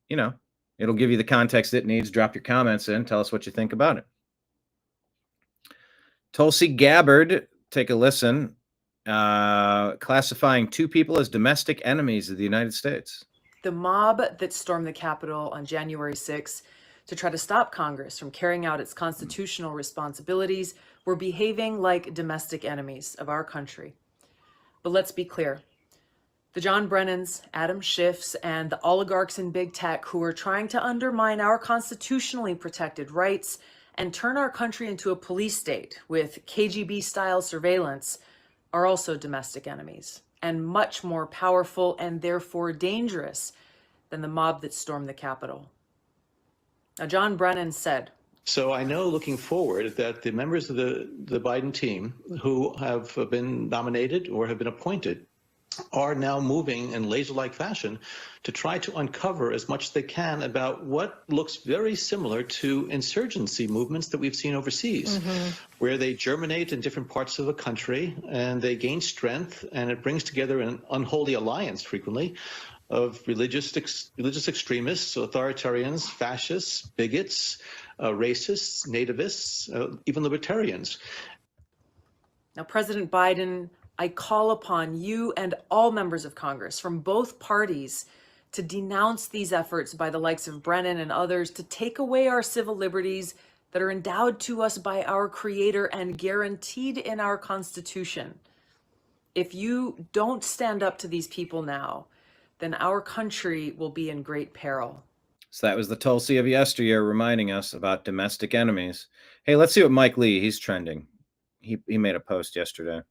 it'll give you the context it needs. Drop your comments in. Tell us what you think about it. Tulsi Gabbard, take a listen. Classifying 2 people as domestic enemies of the United States. The mob that stormed the Capitol on January 6th to try to stop Congress from carrying out its constitutional responsibilities were behaving like domestic enemies of our country. But let's be clear. The John Brennans, Adam Schiffs, and the oligarchs in big tech who are trying to undermine our constitutionally protected rights and turn our country into a police state with KGB-style surveillance are also domestic enemies, and much more powerful and therefore dangerous than the mob that stormed the Capitol. Now, John Brennan said, "So I know looking forward that the members of the Biden team who have been nominated or have been appointed are now moving in laser-like fashion to try to uncover as much as they can about what looks very similar to insurgency movements that we've seen overseas, where they germinate in different parts of the country and they gain strength, and it brings together an unholy alliance frequently of religious extremists, authoritarians, fascists, bigots, racists, nativists, even libertarians." Now, President Biden, I call upon you and all members of Congress from both parties to denounce these efforts by the likes of Brennan and others to take away our civil liberties that are endowed to us by our Creator and guaranteed in our Constitution. If you don't stand up to these people now, then our country will be in great peril. So that was the Tulsi of yesteryear reminding us about domestic enemies. Hey, let's see what Mike Lee, he's trending. He made a post yesterday.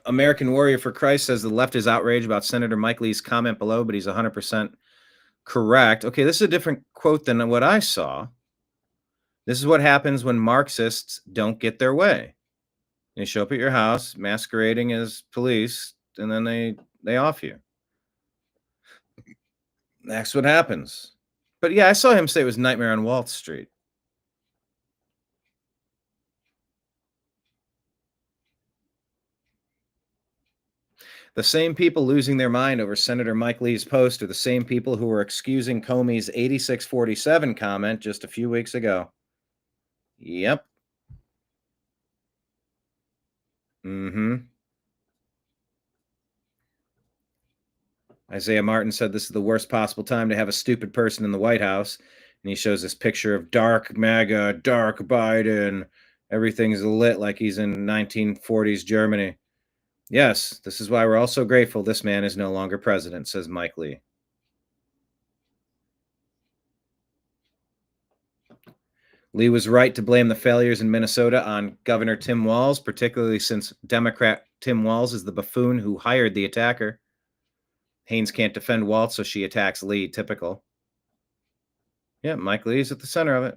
American Warrior for Christ says the left is outraged about Senator Mike Lee's comment below, but he's 100% correct. Okay, this is a different quote than what I saw. This is what happens when Marxists don't get their way. They show up at your house masquerading as police, and then they off you. That's what happens. But yeah, I saw him say it was Nightmare on Wall Street. The same people losing their mind over Senator Mike Lee's post are the same people who were excusing Comey's 8647 comment just a few weeks ago. Yep. Isaiah Martin said this is the worst possible time to have a stupid person in the White House. And he shows this picture of dark MAGA, dark Biden. Everything's lit like he's in 1940s Germany. Yes, this is why we're all so grateful this man is no longer president, says Mike Lee. Lee was right to blame the failures in Minnesota on Governor Tim Walz, particularly since Democrat Tim Walz is the buffoon who hired the attacker. Haynes can't defend Walz, so she attacks Lee. Typical. Yeah, Mike Lee's at the center of it.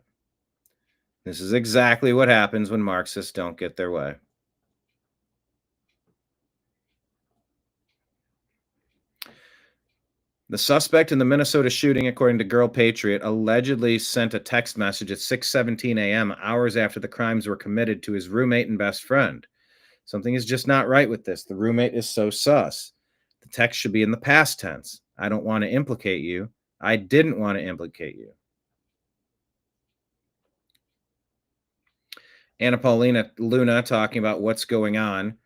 This is exactly what happens when Marxists don't get their way. The suspect in the Minnesota shooting, according to Girl Patriot, allegedly sent a text message at 6:17 a.m., hours after the crimes were committed, to his roommate and best friend. Something is just not right with this. The roommate is so sus. The text should be in the past tense. I don't want to implicate you. I didn't want to implicate you. Anna Paulina Luna talking about what's going on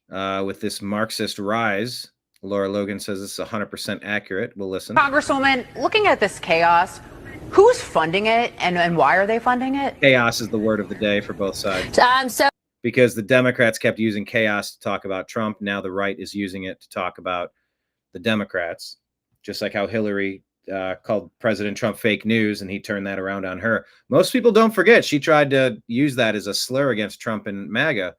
with this Marxist rise. Laura Logan says it's 100% accurate. We'll listen. Congresswoman, looking at this chaos, who's funding it and why are they funding it? Chaos is the word of the day for both sides. Because the Democrats kept using chaos to talk about Trump. Now the right is using it to talk about the Democrats, just like how Hillary called President Trump fake news, and he turned that around on her. Most people don't forget she tried to use that as a slur against Trump and MAGA.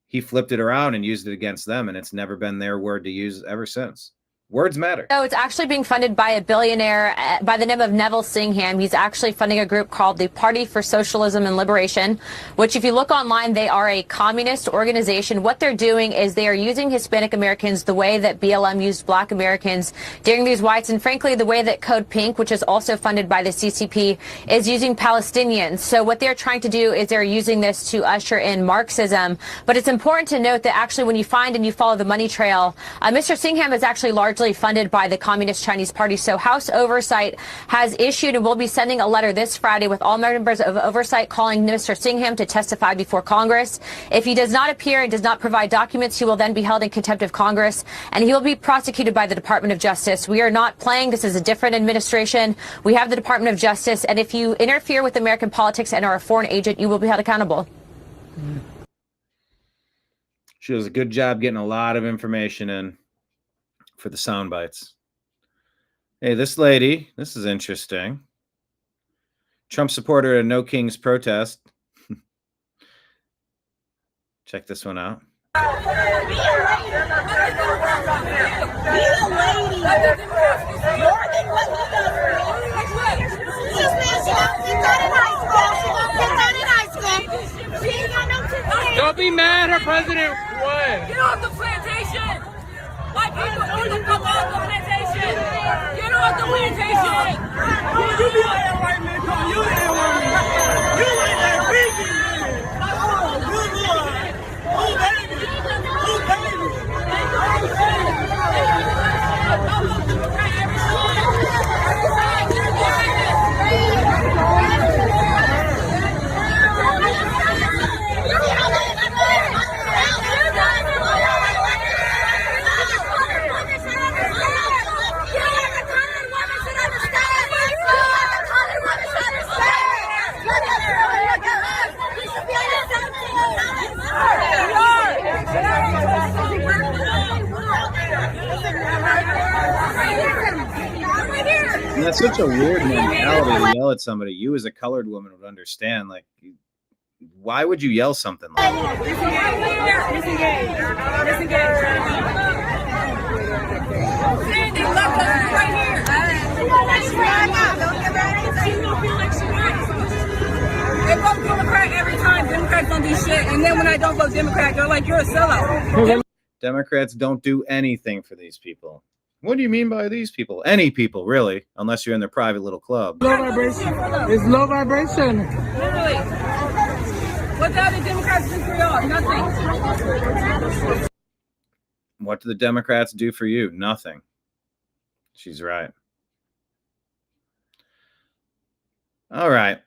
He flipped it around and used it against them, and it's never been their word to use ever since. Words matter. So it's actually being funded by a billionaire by the name of Neville Singham. He's actually funding a group called the Party for Socialism and Liberation, which if you look online, they are a communist organization. What they're doing is they are using Hispanic Americans the way that BLM used Black Americans during these whites, and frankly, the way that Code Pink, which is also funded by the CCP, is using Palestinians. So what they're trying to do is they're using this to usher in Marxism. But it's important to note that actually when you find and you follow the money trail, Mr. Singham is actually largely funded by the Communist Chinese Party. So House Oversight has issued and will be sending a letter this Friday with all members of Oversight calling Mr. Singham to testify before Congress. If he does not appear and does not provide documents, he will then be held in contempt of Congress, and he will be prosecuted by the Department of Justice. We are not playing. This is a different administration. We have the Department of Justice, and if you interfere with American politics and are a foreign agent, you will be held accountable. She does a good job getting a lot of information in for the sound bites. Hey, this lady, this is interesting. Trump supporter at a No Kings protest. Check this one out. Don't be mad, her president won. Get off the plantation! White people, get the fuck off the plantation! Get off the plantation! You be like that white man, come you that white man. You like that freaky man. Oh, good Lord. Oh, baby. And that's such a weird mentality to yell at somebody. You as a colored woman would understand. Like, why would you yell something like that? They vote Democrat every time. Democrats don't do shit. And then when I don't vote Democrat, they're like, you're a sellout. Democrats don't do anything for these people. What do you mean by these people? Any people, really, unless you're in their private little club. Low vibration. It's low vibration. Literally. What the other Democrats do for y'all? Nothing. What do the Democrats do for you? Nothing. She's right. All right.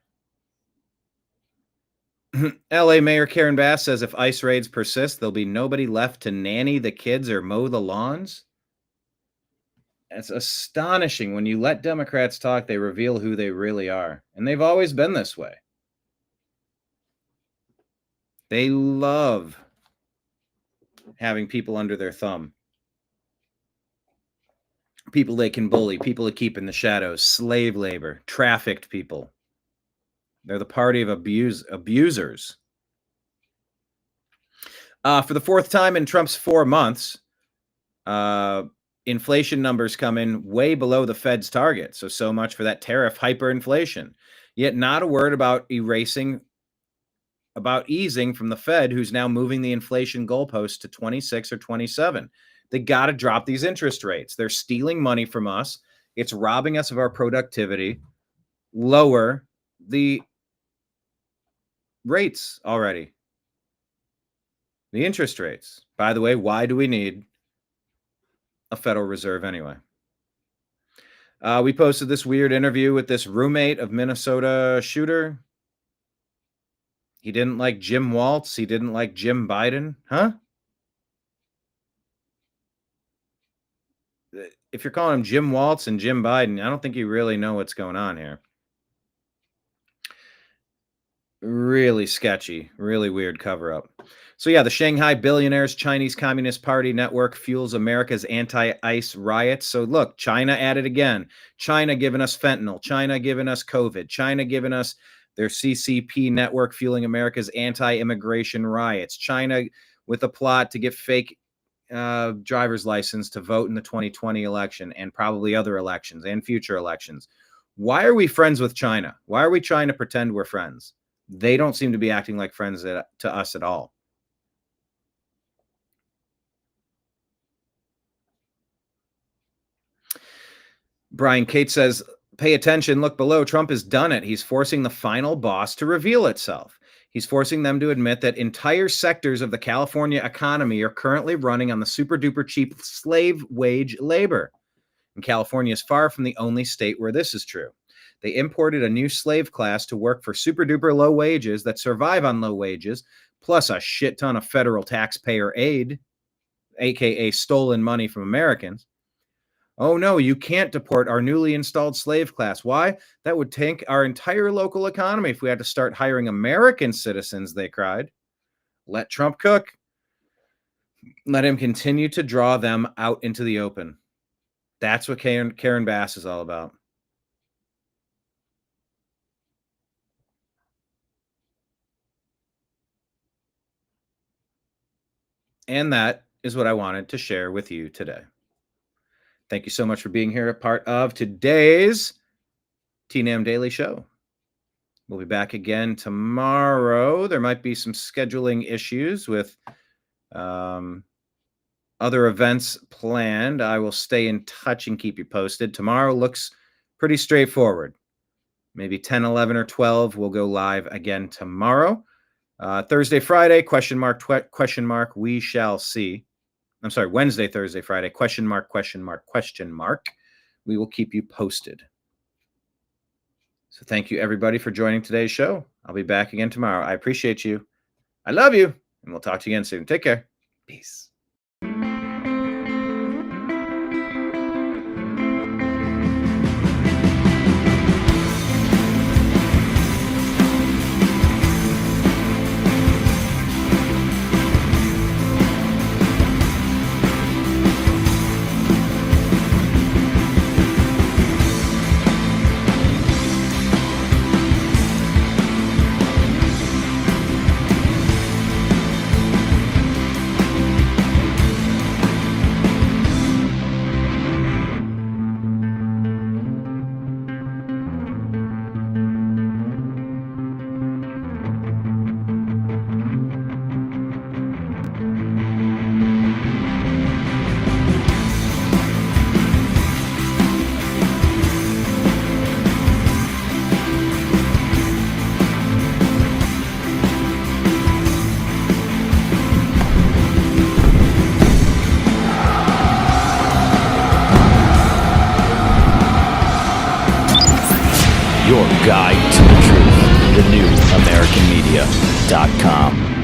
LA Mayor Karen Bass says if ICE raids persist, there'll be nobody left to nanny the kids or mow the lawns. It's astonishing. When you let Democrats talk, they reveal who they really are. And they've always been this way. They love having people under their thumb. People they can bully, people to keep in the shadows, slave labor, trafficked people. They're the party of abusers. For the fourth time in Trump's 4 months, inflation numbers come in way below the Fed's target. So much for that tariff hyperinflation. Yet not a word about easing from the Fed, who's now moving the inflation goalpost to 26 or 27. They got to drop these interest rates. They're stealing money from us. It's robbing us of our productivity. Lower the rates already. The interest rates. By the way, why do we need a Federal Reserve anyway? We posted this weird interview with this roommate of Minnesota shooter. He didn't like Jim Waltz. He didn't like Jim Biden. Huh? If you're calling him Jim Waltz and Jim Biden, I don't think you really know what's going on here. Really sketchy, really weird cover-up. So yeah, the Shanghai billionaires' Chinese Communist Party network fuels America's anti-ICE riots. So look, China at it again. China giving us fentanyl. China giving us COVID. China giving us their CCP network fueling America's anti-immigration riots. China with a plot to get fake driver's license to vote in the 2020 election and probably other elections and future elections. Why are we friends with China? Why are we trying to pretend we're friends? They don't seem to be acting like friends to us at all. Brian Kate says, pay attention, look below. Trump has done it. He's forcing the final boss to reveal itself. He's forcing them to admit that entire sectors of the California economy are currently running on the super duper cheap slave wage labor. And California is far from the only state where this is true. They imported a new slave class to work for super duper low wages that survive on low wages, plus a shit ton of federal taxpayer aid, aka stolen money from Americans. Oh no, you can't deport our newly installed slave class. Why? That would tank our entire local economy if we had to start hiring American citizens, they cried. Let Trump cook. Let him continue to draw them out into the open. That's what Karen Bass is all about. And that is what I wanted to share with you today. Thank you so much for being here, a part of today's TNAM Daily Show. We'll be back again tomorrow. There might be some scheduling issues with other events planned. I will stay in touch and keep you posted. Tomorrow looks pretty straightforward. Maybe 10, 11, or 12 will go live again tomorrow. Thursday, Friday, question mark, we shall see. I'm sorry, Wednesday, Thursday, Friday, question mark. We will keep you posted. So thank you, everybody, for joining today's show. I'll be back again tomorrow. I appreciate you. I love you. And we'll talk to you again soon. Take care. Peace. Your guide to the truth. TheNewAmericanMedia.com.